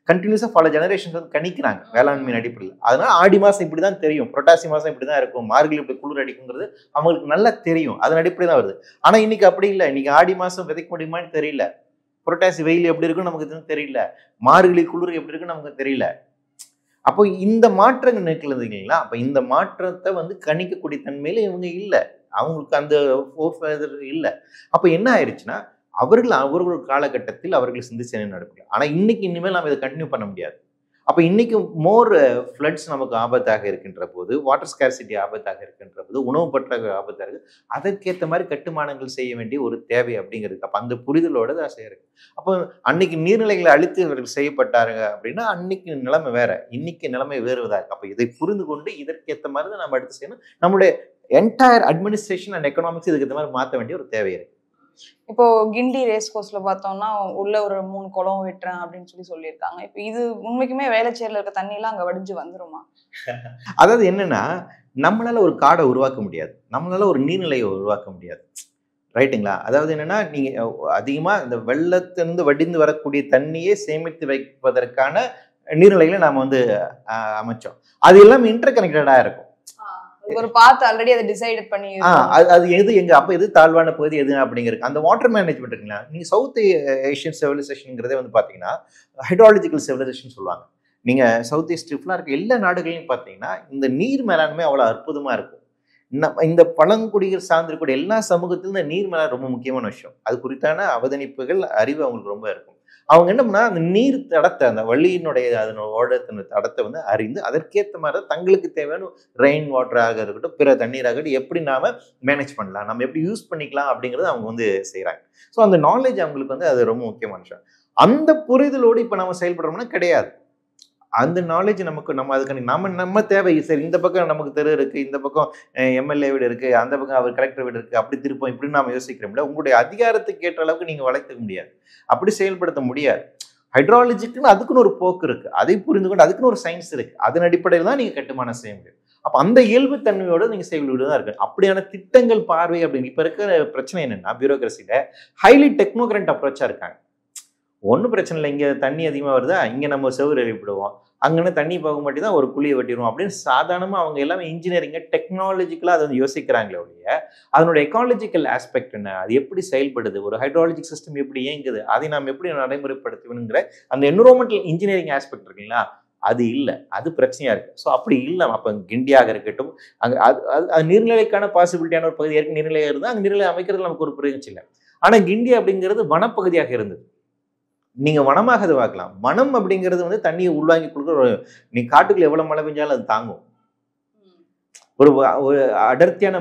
கண்டினியூஸா பல ஜெனரேஷன்ஸ் வந்து கணிக்கிறாங்க வேளாண்மையின் அடிப்படையில். அதனால ஆடி மாசம் இப்படிதான் தெரியும், புரட்டாசி மாசம் இப்படிதான் இருக்கும், மார்கழி இப்படி குளிர் அடிக்குங்கிறது அவங்களுக்கு நல்லா தெரியும். அதன் அடிப்படையில் தான் வருது. ஆனா இன்னைக்கு அப்படி இல்லை. இன்னைக்கு ஆடி மாசம் விதைக்க முடியுமான்னு தெரியல, புரட்டாசி வெயில் எப்படி இருக்குன்னு நமக்கு தெரியல, மார்கழி குளிர் எப்படி இருக்குன்னு நமக்கு தெரியல. அப்போ இந்த மாற்றங்கள் நிற்கிறது இல்லைங்களா? அப்ப இந்த மாற்றத்தை வந்து கணிக்கக்கூடிய தன்மையில இவங்க இல்லை, அவங்களுக்கு அந்த இல்லை. அப்ப என்ன ஆயிடுச்சுன்னா, அவர்கள் காலகட்டத்தில் அவர்கள் சிந்திச்சு நடக்கல. ஆனா இன்னைக்கு இனிமேல் நம்ம இதை கண்டினியூ பண்ண முடியாது. அப்ப இன்னைக்கு மோர் ஃப்ளட்ஸ் நமக்கு ஆபத்தாக இருக்கின்ற போது, வாட்டர் ஸ்கேர்சிட்டி ஆபத்தாக இருக்கின்ற போது, உணவு பற்றாக்குறை ஆபத்தாக இருக்கு. அதற்கேற்ற மாதிரி கட்டுமானங்கள் செய்ய வேண்டிய ஒரு தேவை அப்படிங்கிறது. அப்ப அந்த புரிதலோட தான் செய்யறது. அப்போ அன்னைக்கு நீர்நிலைகளை அழித்து இவர்கள் செய்யப்பட்டாருங்க அப்படின்னா அன்னைக்கு நிலைமை வேற, இன்னைக்கு நிலைமை வேறுவதா இருக்கு. அப்ப இதை புரிந்து கொண்டு இதற்கேற்ற மாதிரி தான் நம்ம அடுத்து செய்யணும். நம்மளுடைய என்டையர் அட்மினிஸ்ட்ரேஷன் அண்ட் எக்கனாமிக்ஸ் இதுக்கு ஏற்ற மாதிரி மாற்ற வேண்டிய ஒரு தேவை இருக்கு. இப்போ கிண்டி ரேஸ் கோர்ஸ்ல பார்த்தோம்னா உள்ள ஒரு 3 குளம் வெட்டுறேன் அப்படின்னு சொல்லியிருக்காங்க. இப்போ இது உண்மைக்குமே வேளச்சேரியில இருக்க தண்ணி எல்லாம் அங்க வடிஞ்சு வந்துருமா? அதாவது என்னன்னா, நம்மளால ஒரு காடை உருவாக்க முடியாது, நம்மளால ஒரு நீர்நிலையை உருவாக்க முடியாது, ரைட்டுங்களா? அதாவது என்னன்னா, நீங்க அதிகமா இந்த வெள்ளத்திலிருந்து வடிந்து வரக்கூடிய தண்ணியை சேமித்து வைப்பதற்கான நீர்நிலைகளை நாம வந்து அமைச்சோம். அது எல்லாமே இன்டர் கனெக்டடா இருக்கும். ஒரு பாத்து ஆல்ரெடி அதை டிசைட் பண்ணி அது எது எங்க அப்ப எது தாழ்வான பகுதி எது அப்படிங்கிறது. அந்த வாட்டர் மேனேஜ்மெண்ட் இருக்குங்களா, நீங்க சவுத் ஏஷியன் சிவிலைசேஷன்ங்கிறதே வந்து பாத்தீங்கன்னா ஹைட்ராலஜிக்கல் சிவிலைசேஷன் சொல்லுவாங்க. நீங்க சவுத் ஈஸ்ட் ஃபுல்லா இருக்க எல்லா நாடுகளையும் பாத்தீங்கன்னா இந்த நீர் மேலாண்மை அவ்வளவு அற்புதமா இருக்கும். இந்த பழங்குடிகள் சார்ந்திருக்கூடிய எல்லா சமூகத்திலும் இந்த நீர் மேலாண்மை ரொம்ப முக்கியமான விஷயம். அது குறித்தான அவதானிப்புகள், அறிவு அவங்களுக்கு ரொம்ப இருக்கும். அவங்க என்ன பண்ணா, அந்த நீர் தடத்தை, அந்த வழியினுடைய அதனோட தடத்தை வந்து அறிந்து அதற்கேற்ற மாதிரி தங்களுக்கு தேவையான ரெயின் வாட்டராக இருக்கட்டும், பிற தண்ணீராகட்டும், எப்படி நாம மேனேஜ் பண்ணலாம், நம்ம எப்படி யூஸ் பண்ணிக்கலாம் அப்படிங்கிறது அவங்க வந்து செய்யறாங்க. ஸோ அந்த நாலேஜ் அவங்களுக்கு வந்து அது ரொம்ப முக்கியமான விஷயம். அந்த புரிதலோடு இப்ப நம்ம செயல்படுறோம்னா கிடையாது. அந்த நாலேஜ் நமக்கு நம்ம அதுக்கு நம்ம தேவை. சரி, இந்த பக்கம் நமக்கு தெரு இருக்கு, இந்த பக்கம் எம்எல்ஏ வீடு இருக்கு, அந்த பக்கம் அவர் கலெக்டர் வீடு இருக்கு, அப்படி திருப்போம் இப்படின்னு நாம யோசிக்கிறோம்ல. உங்களுடைய அதிகாரத்துக்கு ஏற்ற அளவுக்கு நீங்க வளைக்க முடியாது, அப்படி செயல்படுத்த முடியாது. ஹைட்ராலஜிக்குன்னு அதுக்குன்னு ஒரு போக்கு இருக்கு, அதை புரிந்து கொண்டு அதுக்குன்னு ஒரு சயின்ஸ் இருக்கு. அதன் அடிப்படையில் தான் நீங்க கட்டுமானம் செய்ய முடியும். அப்ப அந்த இயல்பு தன்மையோட நீங்க செயல்பட்டு தான் இருக்கு. அப்படியான திட்டங்கள் பார்வை அப்படின்னு இப்ப இருக்கிற பிரச்சனை என்னன்னா, பியூரோக்ரஸில ஹைலி டெக்னோக்ரண்ட் அப்ரோச்சா இருக்காங்க. ஒன்றும் பிரச்சனை இல்லை, இங்கே தண்ணி அதிகமாக வருதா, இங்கே நம்ம செவ்வறு எழுப்பிடுவோம், அங்கன்னு தண்ணி போக மாட்டி தான் ஒரு குழியை வெட்டிடுவோம் அப்படின்னு சாதாரணமாக அவங்க எல்லாமே இன்ஜினியரிங்கை டெக்னாலஜிக்கலாக அதை வந்து யோசிக்கிறாங்களே ஒழிய அதனோட எக்காலஜிக்கல் ஆஸ்பெக்ட் என்ன, அது எப்படி செயல்படுது, ஒரு ஹைட்ராலஜிக் சிஸ்டம் எப்படி இயங்குது, அதை நாம் எப்படி நடைமுறைப்படுத்தணுங்கிற அந்த என்விரான்மெண்டல் இன்ஜினியரிங் ஆஸ்பெக்ட் இருக்குங்களா, அது இல்லை, அது பிரச்சனையா இருக்கு. ஸோ அப்படி இல்லை. அப்போ கிண்டியாக இருக்கட்டும், அங்கே அது நீர்நிலைக்கான பாசிபிலிட்டியான ஒரு பகுதி ஏற்கனவே நீர்நிலை இருந்தால் அங்கே நீர்நிலை அமைக்கிறது நமக்கு ஒரு பிரச்சனை இல்லை. ஆனால் கிண்டி அப்படிங்கிறது வனப்பகுதியாக இருந்தது. நீங்க வனமாக அதை பார்க்கலாம். வனம் அப்படிங்கிறது வந்து தண்ணியை உள்வாங்கி கொடுக்குற ஒரு, நீ காட்டுக்குள்ள எவ்வளவு மழை பெஞ்சாலும் அது தாங்கும். ஒரு அடர்த்தியான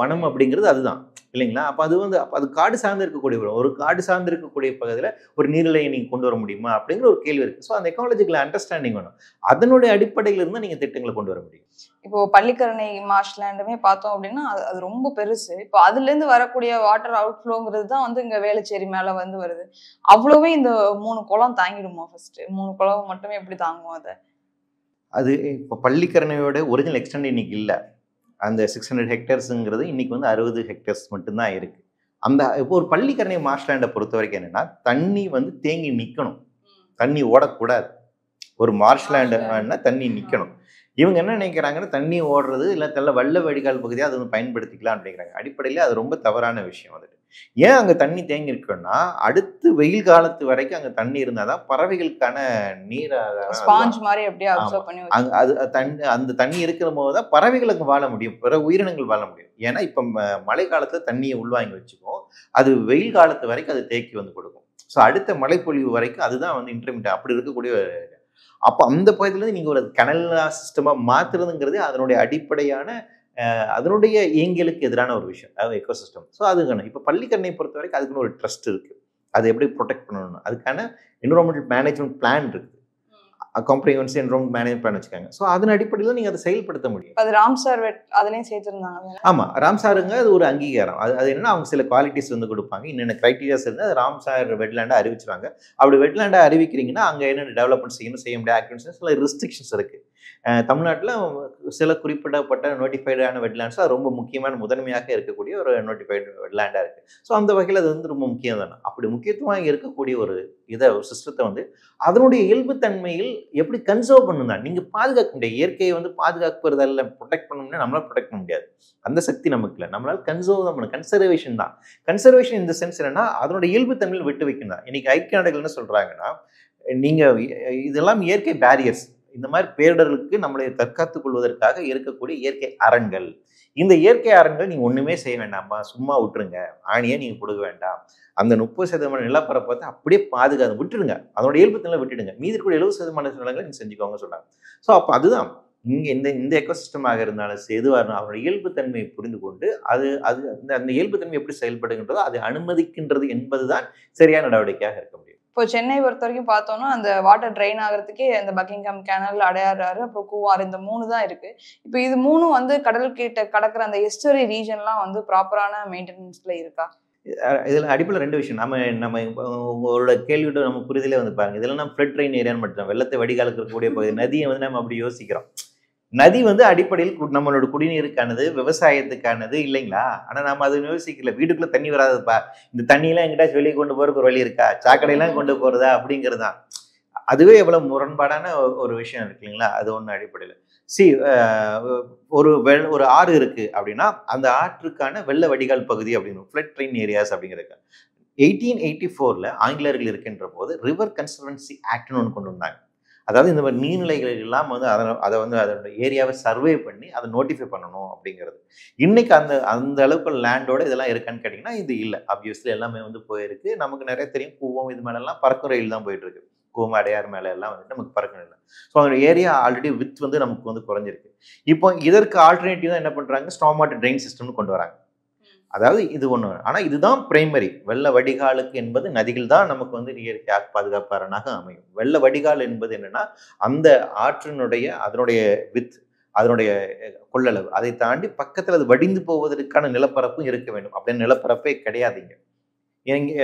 வனம் அப்படிங்கிறது அதுதான் இல்லைங்களா? அப்போ அது வந்து அது காடு சார்ந்து இருக்கக்கூடிய ஒரு காடு சார்ந்து இருக்கக்கூடிய பகுதியில் ஒரு நீர்நிலையை நீங்கள் கொண்டு வர முடியுமா அப்படிங்கிற ஒரு கேள்வி இருக்குது. ஸோ அந்த எக்காலஜிக்கல் அண்டர்ஸ்டாண்டிங் வேணும். அதனுடைய அடிப்படையில் இருந்தால் நீங்கள் திட்டங்களை கொண்டு வர முடியும். இப்போ பள்ளிக்கரணை மார்ஷ்லேண்டுமே பார்த்தோம் அப்படின்னா அது ரொம்ப பெருசு. இப்போ அதுலேருந்து வரக்கூடிய வாட்டர் அவுட்ஃப்ளோங்கிறது தான் வந்து இங்கே வேளச்சேரி மேலே வந்து வருது. அவ்வளோவே இந்த 3 குளம் தாங்கிடுமா? ஃபர்ஸ்ட் 3 குளம் மட்டுமே எப்படி தாங்குவோம் அதை? அது இப்போ பள்ளிக்கரணையோட ஒரிஜினல் எக்ஸ்டெண்ட் இன்னைக்கு இல்லை. அந்த 600 ஹெக்டேர்ஸுங்கிறது இன்னைக்கு வந்து 60 ஹெக்டேர்ஸ் மட்டும்தான் இருக்கு. அந்த இப்போ ஒரு பள்ளிக்கரணை மார்ஷ்லேண்டை பொறுத்த வரைக்கும் என்னன்னா, தண்ணி வந்து தேங்கி நிற்கணும், தண்ணி ஓடக்கூடாது. ஒரு மார்ஷ்லேண்டுன்னா தண்ணி நிற்கணும். இவங்க என்ன நினைக்கிறாங்கன்னா, தண்ணி ஓடுறது இல்லை வெள்ள வடிகால் பகுதியாக அதை வந்து பயன்படுத்திக்கலாம் அப்படிங்கிறாங்க. அடிப்படையில் அது ரொம்ப தவறான விஷயம். வந்துட்டு ஏன் அங்கே தண்ணி தேங்கி இருக்குன்னா, அடுத்து வெயில் காலத்து வரைக்கும் அங்கே தண்ணி இருந்தால் தான் பறவைகளுக்கான நீர் அந்த தண்ணி இருக்கிற போது தான் பறவைகளுக்கு வாழ முடியும், பிற உயிரினங்கள் வாழ முடியும். ஏன்னா இப்போ மழை காலத்தில் தண்ணியை உள்வாங்கி வச்சுக்கும், அது வெயில் காலத்து வரைக்கும் அது தேக்கி வந்து கொடுக்கும். ஸோ அடுத்த மழைப்பொழிவு வரைக்கும் அதுதான் வந்து இன்டர்மீடியட் அப்படி இருக்கக்கூடிய. அப்போ அந்த பகுதியிலேருந்து நீங்கள் ஒரு கனல் சிஸ்டமாக மாற்றுறதுங்கிறது அதனுடைய அடிப்படையான அதனுடைய இயங்கியலுக்கு எதிரான ஒரு விஷயம், அதாவது எக்கோசிஸ்டம். ஸோ அதுக்கான இப்போ பள்ளிக்கரணை பொறுத்த வரைக்கும் அதுக்குன்னு ஒரு ட்ரஸ்ட் இருக்குது. அதை எப்படி ப்ரொடெக்ட் பண்ணணும், அதுக்கான என்விரான்மெண்டல் மேனேஜ்மெண்ட் பிளான் இருக்குது, காம்ப்ரிஹென்சிவ் என்விரான்மெண்ட் மேனேஜ்மெண்ட் பிளான் வச்சுக்காங்க. ஸோ அதன் அடிப்படையில் நீங்கள் அதை செயல்படுத்த முடியும். அது ராம்சார் அதுலேயும் சேர்த்துருந்தாங்க. ஆமாம், ராம்சாருங்க அது ஒரு அங்கீகாரம். அது என்னன்னா, அவங்க சில குவாலிட்டிஸ் வந்து கொடுப்பாங்க, என்னென்ன கிரைட்டீரியாஸ் இருந்தால் அது ராம்சார் வெட்லேண்டை அறிவிச்சிருவாங்க. அப்படி வெட்லேண்டை அறிவிக்கிறீங்கன்னா அங்கே என்னென்ன டெவலப்மெண்ட் செய்ய முடியாது ஆக்டிவிட்டிஸ், சில ரெஸ்ட்ரிக்ஷன்ஸ் இருக்குது. தமிழ்நாட்டில் சில குறிப்பிடப்பட்ட நோட்டிஃபைடான வெட்லேண்ட்ஸ் அது ரொம்ப முக்கியமான முதன்மையாக இருக்கக்கூடிய ஒரு நோட்டிஃபைடு வெட்லேண்டாக இருக்குது. ஸோ அந்த வகையில் அது வந்து ரொம்ப முக்கியம் தானே. அப்படி முக்கியத்துவமாக இருக்கக்கூடிய ஒரு ஒரு சிஸ்டத்தை வந்து அதனுடைய இயல்புத்தன்மையில் எப்படி கன்சர்வ் பண்ணுங்க, நீங்கள் பாதுகாக்க முடியாது. இயற்கையை வந்து பாதுகாக்கிறதல்ல, ப்ரொடெக்ட் பண்ணணும்னா நம்மளால் ப்ரொடெக்ட் பண்ண முடியாது, அந்த சக்தி நமக்கு இல்லை. நம்மளால் கன்சர்வ் தான் பண்ணணும். கன்சர்வேஷன் தான். கன்சர்வேஷன் இந்த சென்ஸ் என்னன்னா, அதனுடைய இயல்புத்தன்மையில் விட்டு வைக்கணும் தான். இன்னைக்கு ஐக்கிய நாடுகள் என்ன சொல்றாங்கன்னா, நீங்கள் இதெல்லாம் இயற்கை பேரியர்ஸ், இந்த மாதிரி பேரிடர்களுக்கு நம்மளை தற்காத்துக் கொள்வதற்காக இருக்கக்கூடிய இயற்கை அரண்கள். இந்த இயற்கை அரண்கள் நீங்கள் ஒன்றுமே செய்ய வேண்டாமா, சும்மா விட்டுருங்க, ஆணியை நீங்கள் கொடுக்க வேண்டாம், அந்த 30% நிலப்பரப்பை அப்படியே பாதுகாத்து விட்டுருங்க, அதோட இயல்புத்தன்மை விட்டுடுங்க, மீதி கூட 70% நிலங்களை நீங்கள் செஞ்சுக்கோங்க சொல்கிறாங்க. ஸோ அப்போ அதுதான் இங்கே இந்த எக்கோசிஸ்டமாக இருந்தாலும் எதுவாக இருந்தாலும் அவரோட இயல்புத்தன்மையை புரிந்து கொண்டு அந்த இயல்புத்தன்மை எப்படி செயல்படுகின்றதோ அதை அனுமதிக்கின்றது என்பது தான் சரியான நடவடிக்கையாக இருக்க முடியும். இப்போ சென்னை பொறுத்த வரைக்கும் பார்த்தோம்னா அந்த வாட்டர் ட்ரெயின் ஆகிறதுக்கே அந்த பக்கிங்ஹாம் கேனல், அடையாறு, அப்புறம் கூவாறு, இந்த 3 தான் இருக்கு. இப்போ இது 3 வந்து கடல் கிட்ட கடக்கிற அந்த எஸ்டரி ரீஜன்லாம் வந்து ப்ராப்பரான மெயின்டெனன்ஸ்ல இருக்கா? இதில் அடிப்படையில் 2 விஷயம். நம்ம உங்களோட கேள்வியோட நம்ம புரிதலே வந்து பாருங்க, இதெல்லாம் நம்ம ஃப்ளட் ட்ரெயின் ஏரியான்னு மட்டும் வெள்ளத்தை வடிகாலுக்கு இருக்கக்கூடிய பகுதி. நதியை வந்து நம்ம அப்படி யோசிக்கிறோம். நதி வந்து அடிப்படையில் நம்மளோட குடிநீருக்கானது, விவசாயத்துக்கானது இல்லைங்களா? ஆனால் நம்ம அதை யோசிக்கல. வீட்டுக்குள்ள தண்ணி வராதுப்பா, இந்த தண்ணியெல்லாம் எங்கிட்டாச்சும் வெளியே கொண்டு போறதுக்கு ஒரு வழி இருக்கா, சாக்கடையெல்லாம் கொண்டு போறதா அப்படிங்கிறது தான். அதுவே எவ்வளவு முரண்பாடான ஒரு விஷயம் இருக்கு இல்லைங்களா? அது ஒன்று அடிப்படையில். ஒரு ஆறு இருக்கு அப்படின்னா அந்த ஆற்றுக்கான வெள்ள வடிகால் பகுதி அப்படின்னு ஃப்ளட் ட்ரெயின் ஏரியாஸ் அப்படிங்கிறது 1884 ஆங்கிலேயர்கள் இருக்கின்ற போது ரிவர் கன்சர்வன்சி ஆக்ட்னு ஒன்று கொண்டு வந்தாங்க. அதாவது இந்த மாதிரி நீர்நிலைகள் எல்லாம் வந்து அதை வந்து அதோட ஏரியாவை சர்வே பண்ணி அதை நோட்டிஃபை பண்ணணும் அப்படிங்கிறது. இன்னைக்கு அந்த அளவுக்கு லேண்டோட இதெல்லாம் இருக்கான்னு கேட்டிங்கன்னா இது இல்லை. ஆப்வியஸ்லி எல்லாமே வந்து போயிருக்கு. நமக்கு நிறைய தெரியும், கூவம் இது மேலெல்லாம் பறக்கும் ரயில் தான் போயிட்டு இருக்கு. கூவம், அடையாறு மேலே எல்லாம் வந்துட்டு நமக்கு பறக்கணும் இல்லை. ஸோ அதோட ஏரியா ஆல்ரெடி வித் வந்து நமக்கு வந்து குறைஞ்சிருக்கு. இப்போ இதற்கு ஆல்டர்னேட்டிவ் தான் என்ன பண்ணுறாங்க, ஸ்டார்ம் வாட்டர் ட்ரெயின் சிஸ்டம்னு கொண்டு வராங்க. அதாவது இது ஒன்று. ஆனால் இதுதான் பிரைமரி. வெள்ள வடிகாலுக்கு என்பது நதிகள் தான் நமக்கு வந்து இயற்கை பாதுகாப்பு அரணாக அமையும். வெள்ள வடிகால் என்பது என்னன்னா, அந்த ஆற்றினுடைய அதனுடைய வித், அதனுடைய கொள்ளளவு, அதை தாண்டி பக்கத்தில் அது வடிந்து போவதற்கான நிலப்பரப்பும் இருக்க வேண்டும். அப்படின்னு நிலப்பரப்பே கிடையாதுங்க.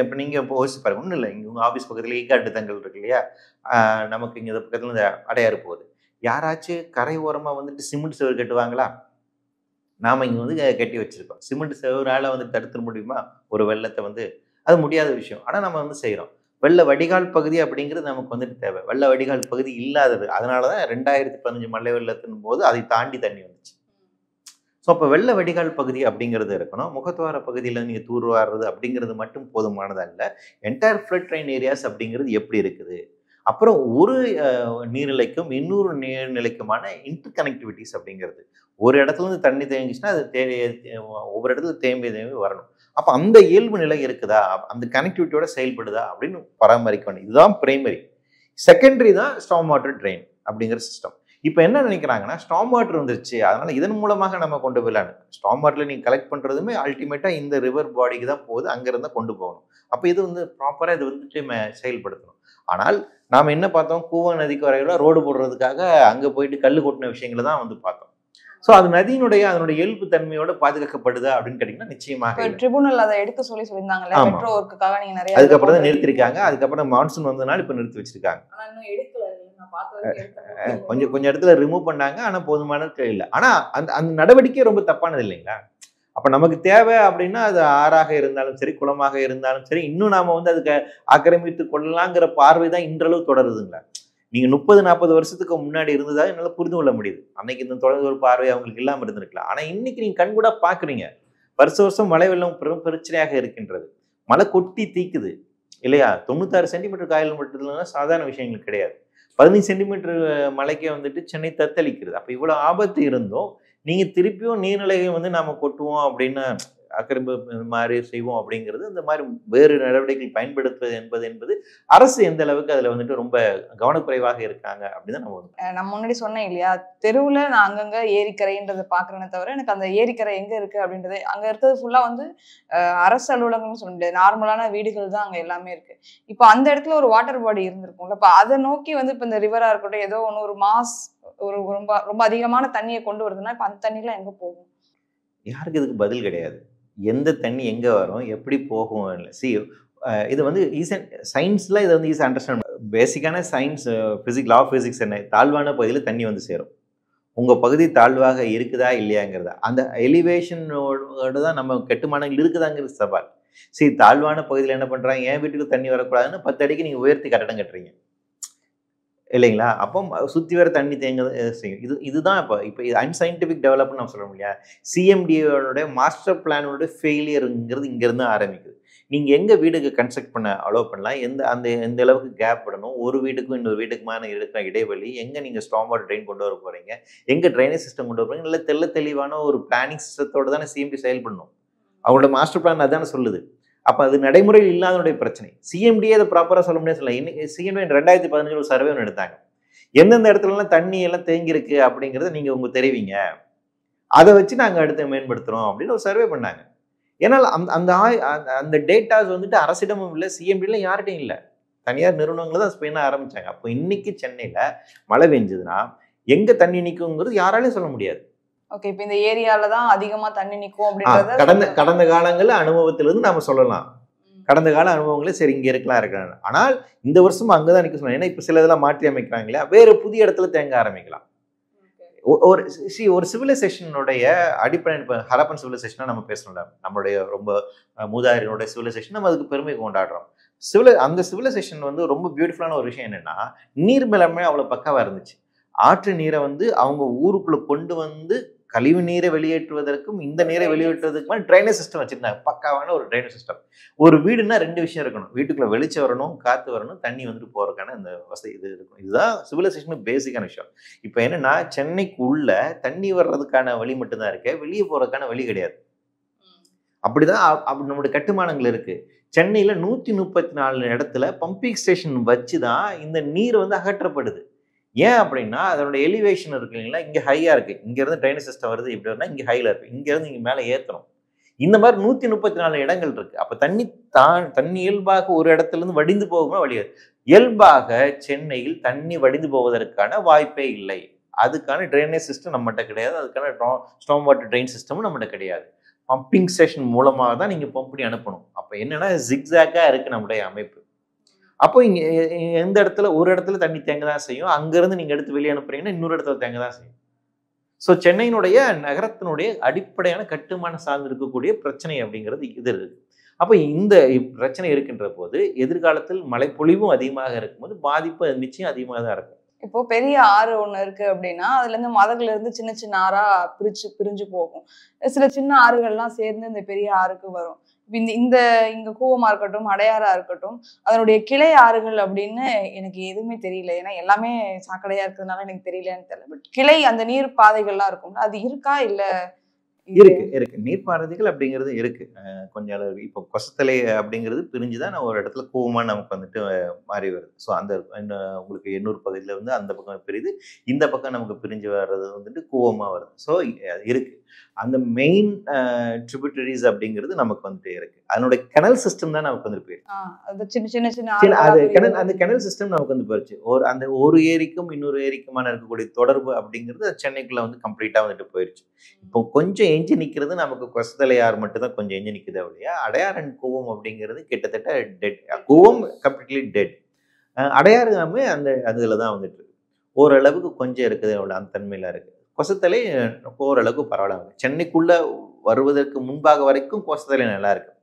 இப்போ நீங்கள் இப்போ யோசிச்சு பாருங்க, ஒன்றும் இல்லை, இங்கே உங்கள் ஆஃபீஸ் பக்கத்தில் ஈக்காட்டு தங்கள் இருக்கு இல்லையா, நமக்கு இங்கே பக்கத்தில் இந்த அடையாறு போகுது. யாராச்சும் கரை ஓரமாக வந்துட்டு சிமெண்ட் சுவர் கட்டுவாங்களா? நாம் இங்கே வந்து கட்டி வச்சுருக்கோம். சிமெண்ட் செவரால் வந்து தடுத்துட முடியுமா ஒரு வெள்ளத்தை வந்து? அது முடியாத விஷயம். ஆனால் நம்ம வந்து செய்கிறோம். வெள்ள வடிகால் பகுதி அப்படிங்கிறது நமக்கு வந்துட்டு தேவை. வெள்ள வடிகால் பகுதி இல்லாதது. அதனால தான் 2015 மழை வெள்ளத்தின் போது அதை தாண்டி தண்ணி வந்துச்சு. ஸோ அப்போ வெள்ள வடிகால் பகுதி அப்படிங்கிறது இருக்கணும். முகத்துவார பகுதியில் நீங்கள் தூர்வாடுறது அப்படிங்கிறது மட்டும் போதுமானதல்ல. என்டையர் ஃப்ளட் ட்ரெயின் ஏரியாஸ் அப்படிங்கிறது எப்படி இருக்குது அப்புறம் ஒரு நீர்நிலைக்கும் இன்னொரு நீர்நிலைக்குமான இன்டர் கனெக்டிவிட்டிஸ் அப்படிங்கிறது. ஒரு இடத்துல இருந்து தண்ணி தேங்கிச்சுன்னா அது ஒவ்வொரு இடத்துல தேம்பி தேம்பி வரணும். அப்போ அந்த இயல்பு நிலை இருக்குதா, அந்த கனெக்டிவிட்டியோட செயல்படுதா அப்படின்னு பராமரிக்க வேண்டும். இதுதான் பிரைமரி. செகண்டரி தான் ஸ்டார்ம் வாட்டர் ட்ரெயின் அப்படிங்கிற சிஸ்டம். இப்போ என்ன நினைக்கிறாங்கன்னா, ஸ்டார்ம் வாட்டர் வந்துருச்சு, அதனால இதன் மூலமாக நம்ம கொண்டு போயிடலாம். ஸ்டார்ம் வாட்டர்ல நீங்க கலெக்ட் பண்றதுமே அல்டிமேட்டா இந்த ரிவர் பாடிக்கு தான் போகுது, அங்கிருந்து கொண்டு போகணும். அப்போ இது வந்து ப்ராப்பரா இது வந்துட்டு செயல்படுத்தணும். ஆனால் நாம என்ன பார்த்தோம், கூவ நதிக்கு வரையில ரோடு போடுறதுக்காக அங்க போயிட்டு கல் கொட்டின விஷயங்களை தான் வந்து பார்த்தோம். ஸோ அது நதியினுடைய அதனுடைய இயல்பு தன்மையோட பாதுகாக்கப்படுதா அப்படின்னு கேட்டீங்கன்னா நிச்சயமாக ட்ரிபியூனல் அதை எடுக்க சொல்லியிருந்தாங்கல்ல, மெட்ரோ ஒர்க்குக்காக நீங்க நிறைய அதுக்கப்புறம் தான் நிறுத்திருக்காங்க. அதுக்கப்புறம் மான்சூன் வந்ததுனால இப்ப நிறுத்தி வச்சிருக்காங்க. கொஞ்சம் கொஞ்சம் இடத்துல ரிமூவ் பண்ணாங்க, ஆனா போதுமான இல்லை. ஆனா அந்த அந்த நடவடிக்கை ரொம்ப தப்பானது இல்லைங்களா? அப்ப நமக்கு தேவை அப்படின்னா அது ஆறாக இருந்தாலும் சரி, குளமாக இருந்தாலும் சரி, இன்னும் நாம வந்து அதுக்கு ஆக்கிரமித்து கொள்ளலாங்கிற பார்வை தான் இன்றளவு தொடருதுங்களா? நீங்க 30-40 வருஷத்துக்கு முன்னாடி இருந்ததா என்னால புரிந்து கொள்ள முடியுது. அன்னைக்கு இந்த தொலைதூர பார்வை அவங்களுக்கு இல்லாம இருந்திருக்கலாம். ஆனா இன்னைக்கு நீங்க கண்கூடா பாக்குறீங்க. வருஷம் மழை வெள்ளம் பெரும் பிரச்சனையாக இருக்கின்றது. மழை கொட்டி தீக்குது இல்லையா? 96 சென்டிமீட்டர் காயல் மட்டும் சாதாரண விஷயங்கள் கிடையாது. 15 சென்டிமீட்டர் மழைக்கே வந்துட்டு சென்னை தத்தளிக்கிறது. அப்ப இவ்வளவு ஆபத்து இருந்தும் நீங்க திருப்பியும் நீர்நிலையை வந்து நாம கொட்டுவோம் அப்படின்னு ஆக்கிரமிப்பு மாதிரி செய்வோம் அப்படிங்கிறது, இந்த மாதிரி வேறு நடவடிக்கைகள் பயன்படுத்துவது என்பது அரசு எந்த அளவுக்கு அதுல வந்துட்டு ரொம்ப கவனக்குறைவாக இருக்காங்க அப்படின்னு நம்ம முன்னாடி சொன்னேன் இல்லையா, தெருவுல நான் அங்கங்க ஏரிக்கரைன்றதை பாக்குறேனே தவிர எனக்கு அந்த ஏரிக்கரை எங்க இருக்கு அப்படின்றது, அங்க இருக்கிறது ஃபுல்லா வந்து அரசு அலுவலகம்னு சொல்ல முடியாது, நார்மலான வீடுகள் தான் அங்க எல்லாமே இருக்கு. இப்போ அந்த இடத்துல ஒரு வாட்டர் பாடி இருந்திருக்கும்ல, இப்ப அதை நோக்கி வந்து இப்ப இந்த ரிவரா இருக்கட்டும், ஏதோ ஒன்று ஒரு மாஸ் ஒரு ரொம்ப ரொம்ப அதிகமான தண்ணியை கொண்டு வருதுன்னா இப்ப அந்த தண்ணிலாம் எங்க போகும்? யாருக்கு இதுக்கு பதில் கிடையாது. எந்த தண்ணி எங்க வரும், எப்படி போகும்? இது வந்து சயின்ஸ்ல இதை வந்து ஈஸி அண்டர்ஸ்டாண்ட். பேசிக்கான சயின்ஸ் லா ஆஃப் பிசிக்ஸ் என்ன, தாழ்வான பகுதியில் தண்ணி வந்து சேரும். உங்க பகுதி தாழ்வாக இருக்குதா இல்லையாங்கிறதா, அந்த எலிவேஷனோட தான் நம்ம கட்டுமானங்கள் இருக்குதாங்கிறது சவால். தாழ்வான பகுதியில் என்ன பண்றாங்க, என் வீட்டுக்கு தண்ணி வரக்கூடாதுன்னு 10 அடிக்கு நீங்க உயர்த்தி கட்டடம் கட்டுறீங்க இல்லைங்களா? அப்போ சுற்றி வர தண்ணி தேங்க செய்யும். இதுதான் இப்போ அன்சைன்டிஃபிக் டெவலப்மெண்ட் நம்ம சொல்ல முடியாது. சிஎம்டியோட மாஸ்டர் பிளானோட ஃபெயிலியருங்கிறது இங்கேருந்து ஆரம்பிக்குது. நீங்கள் எங்கே வீடுக்கு கன்ஸ்ட்ரக்ட் பண்ண அலோவ் பண்ணலாம், எந்த அளவுக்கு கேப் விடணும், ஒரு வீட்டுக்கும் இன்னொரு வீட்டுக்குமான இருக்கிற இடைவெளி, எங்கே நீங்கள் ஸ்டார்ம் வாட்டர் ட்ரெயின் கொண்டு வர போகிறீங்க, எங்கே ட்ரைனேஜ் சிஸ்டம் கொண்டு வர போகிறீங்க, நல்ல தெளிவான ஒரு பிளானிங் சிஸ்டத்தோடு தானே சிஎம்டி செயல்படணும். அவங்களோட மாஸ்டர் பிளான் அதானே சொல்லுது. அப்போ அது நடைமுறையில் இல்லாதனுடைய பிரச்சனை. சிஎம்டியே அதை ப்ராப்பராக சொல்ல முடியாது. சொல்ல இன்னைக்கு சிஎம்டி 2015 ஒரு சர்வே ஒன்று எடுத்தாங்க. எந்தெந்த இடத்துலலாம் தண்ணி எல்லாம் தேங்கி இருக்கு அப்படிங்கிறத நீங்க உங்க தெரிவிங்க, அதை வச்சு நாங்கள் அடுத்து மேம்படுத்துறோம் அப்படின்னு ஒரு சர்வே பண்ணாங்க. ஏன்னால் அந்த டேட்டாஸ் வந்துட்டு அரசிடமும் இல்லை, சிஎம்டியில் யார்கிட்டையும் இல்லை, தனியார் நிறுவனங்களை தான் ஸ்பெயின் ஆரம்பிச்சாங்க. அப்போ இன்னைக்கு சென்னையில் மழை பெஞ்சதுன்னா எங்க தண்ணி நிற்குங்கிறது யாராலையும் சொல்ல முடியாது. ஓகே, இப்போ இந்த ஏரியால தான் அதிகமா தண்ணி நிற்கும் அப்படின்றத கடந்த காலங்களில் அனுபவத்திலிருந்து நாம சொல்லலாம். கடந்த கால அனுபவங்களே சரி இங்கே இருக்கலாம். ஆனால் இந்த வருஷமும் அங்கதான் நிற்க சொல்லலாம். ஏன்னா இப்போ சில இதெல்லாம் மாற்றி அமைக்கிறாங்க இல்லையா, வேறு புதிய இடத்துல தேங்க ஆரம்பிக்கலாம். ஒரு சிவிலைசேஷனுடைய அடிப்படை, இப்போ ஹரப்பன் சிவிலைசேஷனா நம்ம பேசணும்ல, நம்மளுடைய ரொம்ப மூதாதையருடைய சிவிலைசேஷன், நம்ம அதுக்கு பெருமை கொண்டாடுறோம். அந்த சிவிலைசேஷன் வந்து ரொம்ப பியூட்டிஃபுல்லான ஒரு விஷயம் என்னன்னா, நீர் மேலாண்மை அவ்வளவு பக்காவா இருந்துச்சு. ஆற்று நீரை வந்து அவங்க ஊருக்குள்ள கொண்டு வந்து கழிவு நீரை வெளியேற்றுவதற்கும் இந்த நீரை வெளியேற்றுவதற்குமான ட்ரைனேஜ் சிஸ்டம் வச்சிருந்தாங்க. பக்காவான ஒரு ட்ரைனேஜ் சிஸ்டம். ஒரு வீடுனா 2 விஷயம் இருக்கணும், வீட்டுக்குள்ள வெளிச்சம் வரணும், காத்து வரணும், தண்ணி வந்துட்டு போறதுக்கான இந்த வசதி இது இருக்கும். இதுதான் சிவிலைசேஷன் பேசிக்கான விஷயம். இப்போ என்னன்னா, சென்னைக்கு உள்ள தண்ணி வர்றதுக்கான வழி மட்டும்தான் இருக்கு, வெளியே போறதுக்கான வழி கிடையாது. அப்படிதான் நம்மளுடைய கட்டுமானங்கள் இருக்கு. சென்னையில 134 இடத்துல பம்பிங் ஸ்டேஷன் வச்சுதான் இந்த நீர் வந்து அகற்றப்படுது. ஏன் அப்படின்னா, அதனோட எலிவேஷன் இருக்கு இல்லைங்களா, இங்கே ஹையாக இருக்குது, இங்கேருந்து ட்ரைனேஜ் சிஸ்டம் வருது, இப்படி வருதுன்னா இங்கே ஹையில் இருக்குது, இங்கேருந்து இங்கே மேலே ஏற்றணும். இந்த மாதிரி 134 இடங்கள் இருக்குது. அப்போ தண்ணி இயல்பாக ஒரு இடத்துலேருந்து வடிந்து போகுமா வழியாது. இயல்பாக சென்னையில் தண்ணி வடிந்து போவதற்கான வாய்ப்பே இல்லை. அதுக்கான ட்ரைனேஜ் சிஸ்டம் நம்மகிட்ட கிடையாது, அதுக்கான ஸ்டார்ம் வாட்டர் ட்ரெயின் சிஸ்டமும் நம்மகிட்ட கிடையாது. பம்பிங் ஸ்டேஷன் மூலமாக தான் நீங்கள் பம்ப் பண்ணி அனுப்பணும். அப்போ என்னன்னா, ஜிக்ஸாக்காக இருக்குது நம்முடைய அமைப்பு. அப்போ இங்கே எந்த இடத்துல ஒரு இடத்துல தண்ணி தேங்க தான் செய்யும், அங்கேருந்து நீங்கள் எடுத்து வெளியே அனுப்புறீங்கன்னா இன்னொரு இடத்துல தேங்க தான் செய்யும். ஸோ சென்னையினுடைய நகரத்தினுடைய அடிப்படையான கட்டுமான சார்ந்து இருக்கக்கூடிய பிரச்சனை அப்படிங்கிறது இது இருக்குது. அப்போ இந்த பிரச்சனை இருக்கின்ற போது எதிர்காலத்தில் மழைப்பொழிவும் அதிகமாக இருக்கும்போது பாதிப்பு நிச்சயம் அதிகமாக தான் இருக்கும். இப்போ பெரிய ஆறு ஒண்ணு இருக்கு அப்படின்னா அதுல இருந்து மதகுல இருந்து சின்ன சின்ன ஆறா பிரிஞ்சு போகும். சில சின்ன ஆறுகள்லாம் சேர்ந்து இந்த பெரிய ஆறுக்கு வரும். இந்த இந்த இங்க கூவமா இருக்கட்டும், அடையாறா இருக்கட்டும், அதனுடைய கிளை ஆறுகள் அப்படின்னு எனக்கு எதுவுமே தெரியல. ஏன்னா எல்லாமே சாக்கடையா இருக்கிறதுனால எனக்கு தெரியலன்னு தெரியல. பட் கிளை அந்த நீர் பாதைகள்லாம் இருக்கும், அது இருக்கா இல்ல? இருக்கு நீர்ப்பாதைகள் அப்படிங்கிறது இருக்கு. கொஞ்சம் அளவு இப்போ கொசத்தலை அப்படிங்கிறது பிரிஞ்சுதான் நான் ஒரு இடத்துல கூவமா நமக்கு வந்துட்டு மாறி வருது. ஸோ அந்த உங்களுக்கு எண்ணூர் பகுதியில வந்து அந்த பக்கம் பிரியுது, இந்த பக்கம் நமக்கு பிரிஞ்சு வர்றது வந்துட்டு கூவமா வருது. ஸோ இருக்கு. அந்த மெயின் ட்ரிபியூட்டரிஸ் அப்படிங்கிறது நமக்கு வந்துட்டு இருக்கு. அதனுடைய கெனல் சிஸ்டம் தான் நமக்கு வந்து போயிருக்கு. அது சின்ன சின்ன சின்ன அது அந்த கெனல் சிஸ்டம் நமக்கு வந்து போயிடுச்சு. அந்த ஒரு ஏரிக்கும் இன்னொரு ஏரிக்குமான இருக்கக்கூடிய தொடர்பு அப்படிங்கிறது சென்னைக்குள்ள வந்து கம்ப்ளீட்டா வந்துட்டு போயிடுச்சு. இப்போ கொஞ்சம் எஞ்சி நிக்கிறது நமக்கு கொசத்தலையார் மட்டும் தான் கொஞ்சம் எஞ்சி நிக்குது அப்படியா. அடையார் அண்ட் கூவம் அப்படிங்கிறது கிட்டத்தட்ட டெட். Cooum completely dead. அடையாறுமே அந்த அதுல தான் வந்துட்டு இருக்கு. ஓரளவுக்கு கொஞ்சம் இருக்குது அவ்வளோ அந்த தன்மையில இருக்கு. கொசத்தலை ஓரளவுக்கு பரவாயில்ல. சென்னைக்குள்ள வருவதற்கு முன்பாக வரைக்கும் கொசத்தலை நல்லா இருக்கு.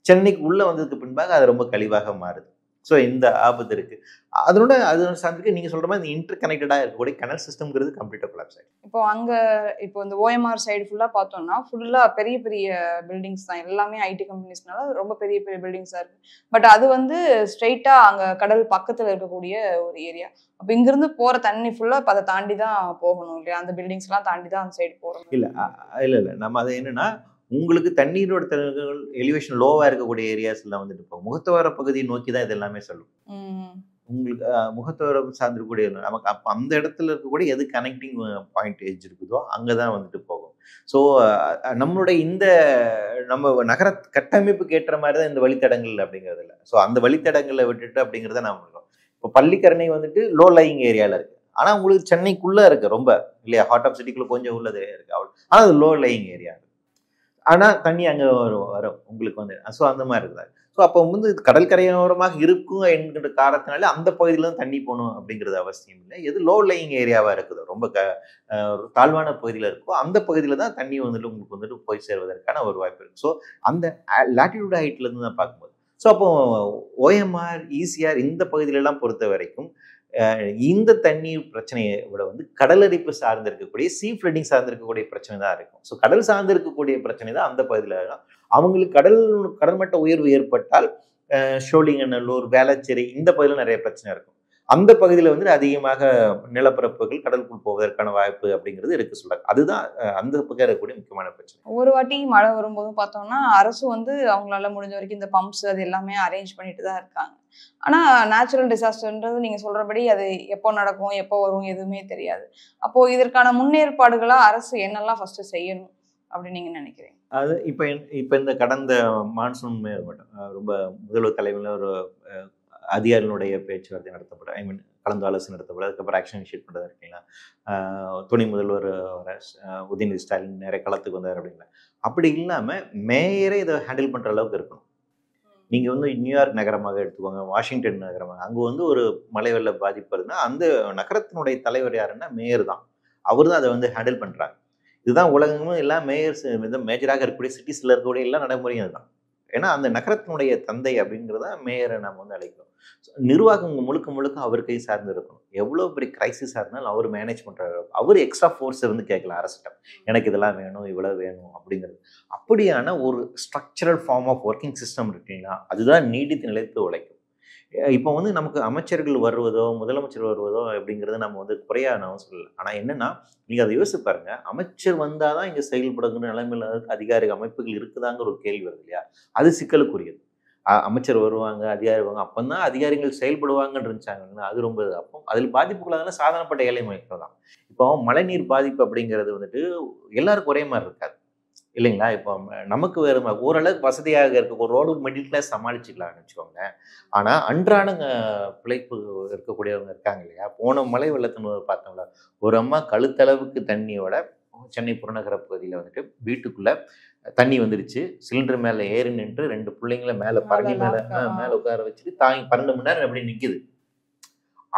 சென்னைக்கு உள்ள வந்ததுக்கு பின்பாக அது ரொம்ப கழிவாக மாறுது. ஸோ இந்த ஆபத்து இருக்கு. அதோட சார்ந்துக்கு நீங்க சொல்ற மாதிரி இன்டர் கனெக்டடா இருக்கக்கூடிய கனல் சிஸ்டம்ங்கிறது கம்ப்ளீட்டா கொலாப்ஸ் ஆயிடுச்சு. இப்போ இந்த ஓஎம்ஆர் சைடு ஃபுல்லா பார்த்தோம்னா ஃபுல்லா பெரிய பெரிய பில்டிங்ஸ் தான். எல்லாமே ஐடி கம்பெனிஸ்னால ரொம்ப பெரிய பெரிய பில்டிங்ஸா இருக்கு. பட் அது வந்து ஸ்ட்ரெயிட்டா அங்க கடல் பக்கத்துல இருக்கக்கூடிய ஒரு ஏரியா. அப்ப இங்கிருந்து போற தண்ணி ஃபுல்லா அதை தாண்டி தான் போகணும் இல்லையா? அந்த பில்டிங்ஸ் எல்லாம் தாண்டி தான் அந்த சைடு போறோம். இல்ல நம்ம அது என்னன்னா உங்களுக்கு தண்ணீரோட எலிவேஷன் லோவா இருக்கக்கூடிய ஏரியாஸ்ல வந்துட்டு இப்போ முகத்துவார பகுதியை நோக்கி தான் இது எல்லாமே சொல்லும். உங்களுக்கு முகத்துவாரம் சார்ந்திருக்கக்கூடிய நமக்கு அப்போ அந்த இடத்துல இருக்கக்கூடிய எது கனெக்டிங் பாயிண்ட் ஏஜ் இருக்குதோ அங்கதான் வந்துட்டு போகும். ஸோ நம்மளுடைய இந்த நம்ம நகர கட்டமைப்புக்கு ஏற்ற மாதிரி தான் இந்த வழித்தடங்கள் அப்படிங்கிறது இல்லை. ஸோ அந்த வழித்தடங்களை விட்டுட்டு அப்படிங்கிறத நான் சொல்றோம். இப்போ பள்ளிக்கரணை வந்துட்டு லோ லையிங் ஏரியால இருக்கு. ஆனா உங்களுக்கு சென்னைக்குள்ள இருக்கு ரொம்ப இல்லையா, ஹார்ட் ஆஃப் சிட்டிக்குள்ள கொஞ்சம் உள்ளது இருக்கு. ஆனா அது லோ லையிங் ஏரியா. ஆனா தண்ணி அங்க வரும் உங்களுக்கு வந்து. ஸோ அந்த மாதிரி இருக்குது. ஸோ அப்போ வந்து கடற்கரையோரமாக இருக்கும் என்கிற காரணத்தினால அந்த பகுதியில தான் தண்ணி போகணும் அப்படிங்கிறது அவசியம் இல்லை. எது லோ லையிங் ஏரியாவா இருக்குதோ ரொம்ப தாழ்வான பகுதியில இருக்கோ அந்த பகுதியில தான் தண்ணி வந்துட்டு உங்களுக்கு வந்துட்டு போய் சேர்வதற்கான ஒரு வாய்ப்பு இருக்கு. ஸோ அந்த லாட்டிடியூட் ஹைட்ல இருந்து தான் பார்க்கும்போது ஸோ அப்போ ஓஎம்ஆர் ஈசிஆர் இந்த பகுதியில எல்லாம் பொறுத்த வரைக்கும் இந்த தண்ணீர் பிரச்சனையை விட வந்து கடலரிப்பு சார்ந்து இருக்கக்கூடிய ஃப்ளட்டிங் சார்ந்து இருக்கக்கூடிய பிரச்சனை தான் இருக்கும். ஸோ கடல் சார்ந்து இருக்கக்கூடிய பிரச்சனை தான் அந்த பகுதியில் இருக்கும். அவங்களுக்கு கடல்மட்ட உயர்வு ஏற்பட்டால் ஷோலிங்கநல்லூர், வேளச்சேரி இந்த பகுதியில் நிறைய பிரச்சனை இருக்கும். அந்த பகுதியில் வந்து அதிகமாக நிலப்பரப்புகள் கடலுக்குள் போவதற்கான வாய்ப்பு அப்படிங்கிறது இருக்கு சொல்றாங்க. அதுதான் அந்த பக்கம் இருக்கக்கூடிய முக்கியமான பிரச்சனை. ஒரு வாட்டி மழை வரும்போது பார்த்தோம்னா அரசு வந்து அவங்களால முடிஞ்ச வரைக்கும் இந்த பம்ப்ஸ் அது எல்லாமே அரேஞ்ச் பண்ணிட்டு தான் இருக்காங்க. ஆனா நேச்சுரல் டிசாஸ்டர்ன்றது நீங்க சொல்றபடி அது எப்போ நடக்கும் எப்போ வரும் எதுவுமே தெரியாது. அப்போ இதற்கான முன்னேற்பாடுகளா அரசு என்னெல்லாம் ஃபர்ஸ்ட் செய்யணும் அப்படின்னு நீங்க நினைக்கிறீங்க? அது இப்ப இந்த கடந்த மான்சூன் ரொம்ப முதல்வர் தலைமையில் ஒரு அதிகாரிகளுடைய பேச்சுவார்த்தை நடத்தப்பட, கலந்து ஆலோசனை நடத்தப்பட, அதுக்கப்புறம் ஆக்ஷன் இனிஷியேட் பண்ணுறது இருக்கீங்களா, துணை முதல்வர் உதயநிதி ஸ்டாலின் நிறைய களத்துக்கு வந்தார் அப்படிங்களா. அப்படி இல்லாமல் மேயரே இதை ஹேண்டில் பண்ணுற அளவுக்கு இருக்கணும். நீங்கள் வந்து நியூயார்க் நகரமாக எடுத்துக்கோங்க, வாஷிங்டன் நகரமாக, அங்கே வந்து ஒரு மழை வெள்ள பாதிப்பு வருதுன்னா அந்த நகரத்தினுடைய தலைவர் யாருன்னா மேயர் தான். அவர் தான் அதை வந்து ஹேண்டில் பண்ணுறாங்க. இதுதான் உலகமும் எல்லாம் மேயர்ஸ் மேஜராக இருக்கக்கூடிய சிட்டிஸில் இருக்கக்கூடிய எல்லாம் நடைமுறையும் அதுதான். ஏன்னா அந்த நகரத்தினுடைய தந்தை அப்படிங்கிறத மேயரை நம்ம வந்து அழைக்கிறோம். நிர்வாகம் முழுக்க முழுக்க அவர் கை சார்ந்து இருக்கணும். எவ்வளோ பெரிய கிரைசிஸாக இருந்தாலும் அவர் மேனேஜ் பண்ணுறாரு. அவர் எக்ஸ்ட்ரா ஃபோர்ஸை வந்து கேட்கலாம் அரசிட்ட, எனக்கு இதெல்லாம் வேணும் இவ்வளோ வேணும் அப்படிங்கிறது. அப்படியான ஒரு structural form of working system இருக்குங்களா, அதுதான் நீடித்து நிலைத்து உழைக்கும். இப்போ வந்து நமக்கு அமைச்சர்கள் வருவதோ முதலமைச்சர் வருவதோ அப்படிங்கிறத நம்ம வந்து குறையா நான் சொல்லலை. ஆனால் என்னன்னா நீங்கள் அதை யோசிச்சு பாருங்க, அமைச்சர் வந்தால் தான் இங்கே செயல்படுகிற நிலைமையில் அதிகாரி அமைப்புகள் இருக்குதாங்கிற ஒரு கேள்வி வருது இல்லையா, அது சிக்கலுக்குரியது. அமைச்சர் வருவாங்க, அதிகாரி வருவாங்க, அப்போ தான் அதிகாரிகள் செயல்படுவாங்கன்னு இருந்துச்சாங்கன்னா அது ரொம்ப அப்போ அதில் பாதிப்புகளாக சாதாரணப்பட்ட ஏழை மக்கள் தான். இப்போ மழைநீர் பாதிப்பு அப்படிங்கிறது வந்துட்டு எல்லாருக்கும் ஒரே மாதிரி இருக்காது இல்லைங்களா. இப்போ நமக்கு வேறு ஓரளவுக்கு வசதியாக இருக்க ஒரு ரோடு மிடில் கிளாஸ் சமாளிச்சுக்கலாம்னு வச்சுக்கோங்க. ஆனால் அன்றாட பிழைப்பு இருக்கக்கூடியவங்க இருக்காங்க இல்லையா. போன மழை வெள்ளத்தின் பார்த்தோம்ல, ஒரு அம்மா கழுத்தளவுக்கு தண்ணியோட சென்னை புறநகர பகுதியில் வந்துட்டு வீட்டுக்குள்ள தண்ணி வந்துருச்சு, சிலிண்டர் மேலே ஏறி நின்று 2 பிள்ளைங்களை மேலே பறங்கி மேலே உட்கார வச்சுட்டு தாங்கி 12 மணி நேரம் எப்படி நிற்குது.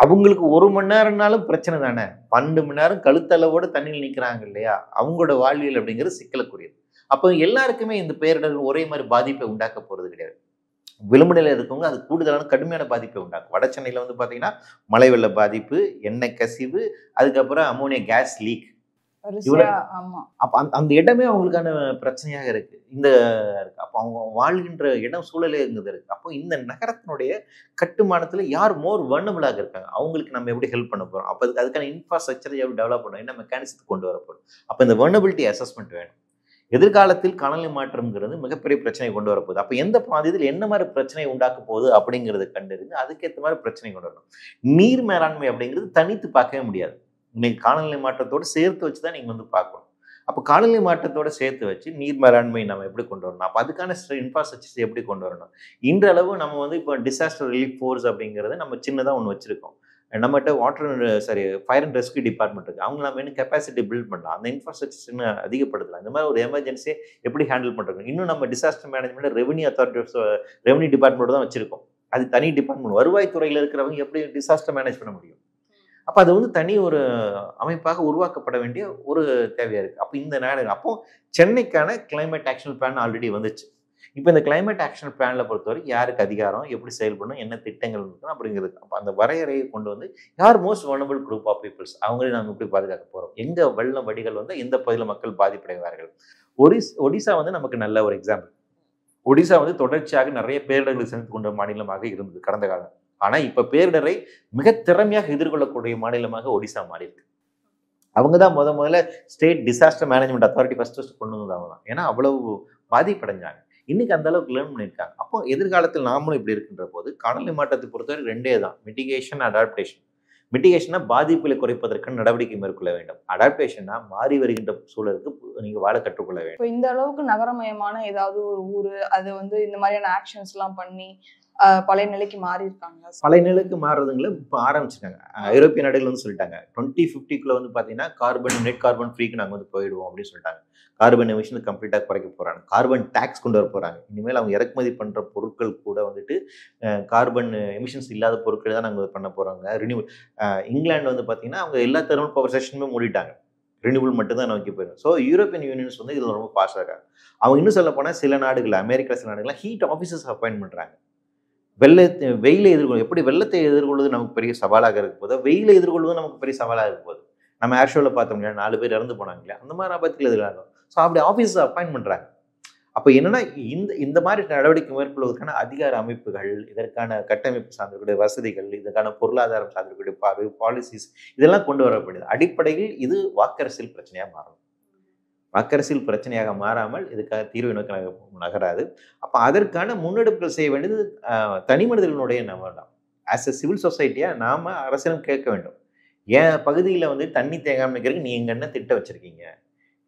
அவங்களுக்கு 1 மணி நேரம்னாலும் பிரச்சனை தானே, 12 மணி நேரம் கழுத்தளவோட தண்ணியில் நிற்கிறாங்க இல்லையா. அவங்களோட வாழ்வியல் அப்படிங்கிறது சிக்கலுக்குரியது. அப்போ எல்லாருக்குமே இந்த பேரிடர் ஒரே மாதிரி பாதிப்பை உண்டாக்க போறது கிடையாது. விளிம்பு நிலையில் இருக்கவங்க அது கூடுதலான கடுமையான பாதிப்பை உண்டாக்கும். வட சென்னையில் வந்து பார்த்தீங்கன்னா மழை வெள்ள பாதிப்பு, எண்ணெய் கசிவு, அதுக்கப்புறம் அமோனியா கேஸ் லீக். ஆமா. அப்ப அந்த இடமே அவங்களுக்கான பிரச்சனையாக இருக்கு. அப்ப அவங்க வாழ்கின்ற இடம் சூழலே இருக்கு. அப்போ இந்த நகரத்தினுடைய கட்டுமானத்துல யார் மோர் வர்னபிளாக இருக்காங்க, அவங்களுக்கு நம்ம எப்படி ஹெல்ப் பண்ண போறோம், அப்ப அதுக்கான இன்ஃப்ராஸ்ட்ரக்சரை எப்படி டெவலப் பண்ணணும், என்ன மெக்கானிசத்தை கொண்டு வர போறோம். அப்ப இந்த வர்னபிலிட்டி அசஸ்மெண்ட் வேணும். எதிர்காலத்தில் காலநிலை மாற்றம்ங்கிறது மிகப்பெரிய பிரச்சனை கொண்டு வரப்போகுது. அப்போ எந்த பாதியில் என்ன மாதிரி பிரச்சனை உண்டாக்க போகுது அப்படிங்கிறத கண்டறிந்து அதுக்கேற்ற மாதிரி பிரச்சனை கொண்டு வரணும். நீர் மேலாண்மை அப்படிங்கிறது தனித்து பார்க்கவே முடியாது. இன்னைக்கு காலநிலை மாற்றத்தோடு சேர்த்து வச்சு தான் நீங்கள் வந்து பார்க்கணும். அப்போ காலநிலை மாற்றத்தோடு சேர்த்து வச்சு நீர் மேலாண்மை நம்ம எப்படி கொண்டு வரணும், அப்போ அதுக்கான இன்ஃப்ராஸ்ட்ரக்சர்ஸ் எப்படி கொண்டு வரணும். இன்றளவு நம்ம வந்து இப்போ டிசாஸ்டர் ரிலீஃப் ஃபோர்ஸ் அப்படிங்கிறத நம்ம சின்னதாக ஒன்று வச்சுருக்கோம். நம்மகிட்ட ஃபயர் அண்ட் ரெஸ்கியூ டிபார்ட்மெண்ட் இருக்குது. அவங்க நம்ம இன்னும் கெப்பாசிட்டி பில்ட் பண்ணலாம், அந்த இன்ஃப்ராஸ்ட்ரக்சர்ஸ் இன்னும் அதிகப்படுத்தலாம். இந்த மாதிரி ஒரு எமர்ஜென்சியை எப்படி ஹேண்டில் பண்ணுறது. இன்னும் நம்ம டிசாஸ்டர் மேனேஜ்மெண்ட் ரெவன்யூ டிபார்ட்மெண்ட் தான் வச்சுருக்கோம். அது தனி டிபார்ட்மெண்ட். வருவாய்த்துறையில் இருக்கிறவங்க எப்படி டிசாஸ்டர் மேனேஜ் பண்ண முடியும். அப்போ அது வந்து தனி ஒரு அமைப்பாக உருவாக்கப்பட வேண்டிய ஒரு தேவையாக இருக்குது. அப்போ இந்த நேரம் அப்போ சென்னைக்கான கிளைமேட் ஆக்ஷன் பிளான் ஆல்ரெடி வந்துச்சு. இப்போ இந்த கிளைமேட் ஆக்ஷன் பிளானில் பொறுத்தவரை யாருக்கு அதிகாரம், எப்படி செயல்படணும், என்ன திட்டங்கள் இருக்கணும் அப்படிங்கிறது. அப்போ அந்த வரையறையை கொண்டு வந்து யார் most vulnerable group of peoples, அவங்களே நம்ம எப்படி பாதுகாக்க போகிறோம், எங்கே வெள்ளம் வடிகள் வந்து எந்த பகுதியில் மக்கள் பாதிப்படைவார்கள். ஒடிசா வந்து நமக்கு நல்ல ஒரு எக்ஸாம்பிள். ஒடிசா வந்து தொடர்ச்சியாக நிறைய பேரிடர்களை சந்தித்து கொண்ட மாநிலமாக இருந்தது கடந்த காலம். ஆனால் இப்போ பேரிடரை மிக திறமையாக எதிர்கொள்ளக்கூடிய மாநிலமாக ஒடிசா மாறி இருக்கு. அவங்க தான் முதல்ல state disaster management authority first கொண்டு வந்தது அவங்க தான். ஏன்னா அவ்வளவு பாதிப்படைஞ்சாங்க. இன்னைக்கு அந்த அளவுக்கு லேர்ன் பண்ணியிருக்காங்க. அப்போ எதிர்காலத்தில் நாமளும் இப்படி இருக்கின்ற போது காலநிலை மாற்றத்தை பொறுத்தவரை ரெண்டே தான், மிட்டிகேஷன், அடாப்டேஷன். மிட்டிகேஷன்னா பாதிப்புகளை குறைப்பதற்கான நடவடிக்கை மேற்கொள்ள வேண்டும். அடாப்டேஷன்னா மாறி வருகின்ற சூழலுக்கு நீங்கள் வாழ கற்றுக்கொள்ள வேண்டும். இப்போ இந்த அளவுக்கு நகரமயமான ஏதாவது ஒரு ஊர் அது வந்து இந்த மாதிரியான ஆக்ஷன்ஸ் எல்லாம் பண்ணி பழைய நிலைக்கு மாறி இருக்காங்க. பழைய நிலைக்கு மாறுறதுங்களை இப்போ ஆரம்பிச்சிட்டாங்க. ஐரோப்பிய நாடுகள் வந்து சொல்லிட்டாங்க 2050 வந்து பார்த்தீங்கன்னா நெட் கார்பன் ஃப்ரீக்கு நாங்கள் வந்து போயிடுவோம் அப்படின்னு சொல்லிட்டாங்க. கார்பன் எமிஷன் கம்ப்ளீட்டாக குறைக்க போகிறாங்க. கார்பன் டேக்ஸ் கொண்டு வர போகிறாங்க. இனிமேல் அவங்க இறக்குமதி பண்ணுற பொருட்கள் கூட வந்துட்டு கார்பன் எமிஷன்ஸ் இல்லாத பொருட்கள் தான் நாங்கள் பண்ண போகிறாங்க. இங்கிலாந்து வந்து பார்த்தீங்கன்னா அவங்க எல்லா தெர்மல் பவர் ஸ்டேஷனுமே மூடிட்டாங்க. ரினியூவல் மட்டும் தான் நோக்கி போயிடும். ஸோ யூரோப்பியன் யூனியன்ஸ் வந்து இதில் ரொம்ப ஃபாஸ்டாக இருக்காங்க. அவங்க இன்னும் சொல்ல போனால் சில நாடுகள், அமெரிக்கா சில நாடுகள்லாம் ஹீட் ஆஃபீஸர்ஸ் அப்பாயின்ட் பண்ணுறாங்க. வெயிலை எதிர்கொள்ளும். எப்படி வெள்ளத்தை எதிர்கொள்வது நமக்கு பெரிய சவாலாக இருக்க போதோ, வெயிலை எதிர்கொள்வது நமக்கு பெரிய சவாலாக இருக்க போகுது. நம்ம ஏர் ஷோவில் பார்த்தோம் இல்லையா, 4 பேர் இறந்து போனாங்க இல்லையா, அந்த மாதிரி ஆபத்துகள் எதிராகும். ஸோ அப்படி ஆஃபீஸர்ஸ் அப்பாயின்ட் பண்ணுறாங்க. அப்போ என்னன்னா இந்த மாதிரி நடவடிக்கை மேற்கொள்வதற்கான அதிகார அமைப்புகள், இதற்கான கட்டமைப்பு சார்ந்திருக்கூடிய வசதிகள், இதற்கான பொருளாதாரம் சார்ந்திருக்கூடிய பாலிசிஸ் இதெல்லாம் கொண்டு வரப்படுது. அடிப்படையில் இது வாக்கரசியல் பிரச்சனையாக மாறும். வாக்கரசியல் பிரச்சனையாக மாறாமல் இதுக்காக தீர்வு நோக்கி நகராது. அப்போ அதற்கான முன்னெடுப்புகள் செய்ய வேண்டியது தனி மனிதர்களுடைய நம்ம தான். ஆஸ் எ சிவில் சொசைட்டியாக நாம் அரசியலும் கேட்க வேண்டும். என் பகுதியில் வந்து தண்ணி தேங்காமல் இருக்கிறதுக்கு நீங்கள் எங்கே என்ன திட்டம் வச்சுருக்கீங்க,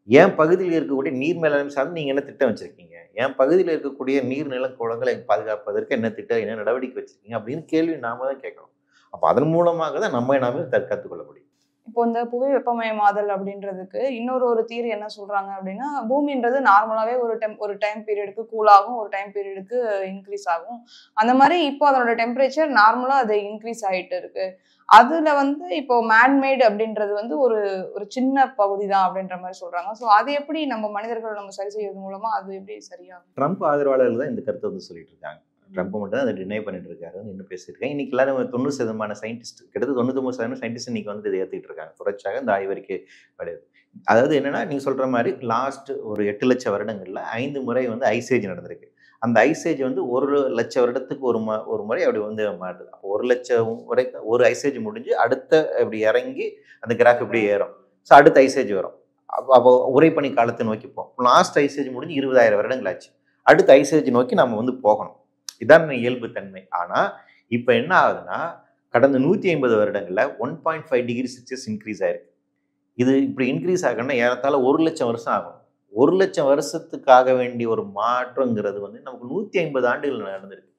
என் பகுதியில் இருக்கக்கூடிய நீர் மேலாண்மை சார்ந்து நீங்கள் என்ன திட்டம் வச்சுருக்கீங்க, என் பகுதியில் இருக்கக்கூடிய நீர் நில குளங்களை பாதுகாப்பதற்கு என்ன திட்டம், என்ன நடவடிக்கை வச்சுருக்கீங்க அப்படின்னு கேள்வி நாம தான் கேட்கணும். அப்போ அதன் மூலமாக தான் நாமே கற்றுக்கொள்ள முடியும். இப்போ இந்த புவி வெப்பமயமாதல் அப்படின்றதுக்கு இன்னொரு தீர்வு என்ன சொல்றாங்க அப்படின்னா, பூமின்றது நார்மலாவே ஒரு டைம் பீரியடுக்கு கூல் ஆகும், ஒரு டைம் பீரியடுக்கு இன்க்ரீஸ் ஆகும். அந்த மாதிரி இப்போ அதனோட டெம்பரேச்சர் நார்மலா அது இன்க்ரீஸ் ஆகிட்டு இருக்கு. அதுல வந்து இப்போ மேன்மேட் அப்படின்றது வந்து ஒரு சின்ன பகுதி தான் அப்படின்ற மாதிரி சொல்றாங்க. ஸோ அது எப்படி நம்ம மனிதர்கள் நம்ம சரி செய்யறது மூலமா அது எப்படி சரியாகும்? ட்ரம்ப் ஆதரவாளர்கள் தான் இந்த கருத்தை வந்து சொல்லிட்டு இருக்காங்க. ட்ரம்ப் மட்டும் தான் அதை டினை பண்ணிட்டு இருக்காரு, இன்னும் பேசியிருக்கேன். இன்னைக்கு எல்லாரும் 90% சயின்டிஸ்ட், கிட்டத்தட்ட 99% சயின்டிஸ்ட் இன்னைக்கு வந்து இதை ஏற்றிட்டு இருக்காங்க. தொடர்ச்சியாக இந்த ஆய்வறிக்கை கிடையாது. அதாவது என்னன்னா, நீங்க சொல்ற மாதிரி லாஸ்ட் ஒரு 8 லட்சம் வருடங்கள்ல 5 முறை வந்து ஐசேஜ் நடந்திருக்கு. அந்த ஐசேஜ் வந்து 1 லட்சம் வருடத்துக்கு ஒரு முறை அப்படி வந்து மாறுது. அப்போ 1 லட்சம் வரை ஒரு ஐசேஜ் முடிஞ்சு அடுத்த அப்படி இறங்கி அந்த கிராஃப் இப்படி ஏறும். ஸோ அடுத்த ஐசேஜ் வரும். அப்போ உரைப்பனி காலத்தை நோக்கி போகும். லாஸ்ட் ஐசேஜ் முடிஞ்சு 20,000 வருடங்கள் ஆச்சு. அடுத்த ஐசேஜ் நோக்கி நம்ம வந்து போகணும். இதான் இயல்பு தன்மை. ஆனால் இப்போ என்ன ஆகுதுன்னா, கடந்த 150 வருடங்களில் 1.5 டிகிரி செல்சியஸ் இன்க்ரீஸ் ஆயிருக்கு. இது இப்படி இன்க்ரீஸ் ஆகணும்னா ஏறத்தாழ 1 லட்சம் வருஷம் ஆகும். 1 லட்சம் வருஷத்துக்காக வேண்டிய ஒரு மாற்றங்கிறது வந்து நமக்கு 150 ஆண்டுகள் நடந்திருக்கு.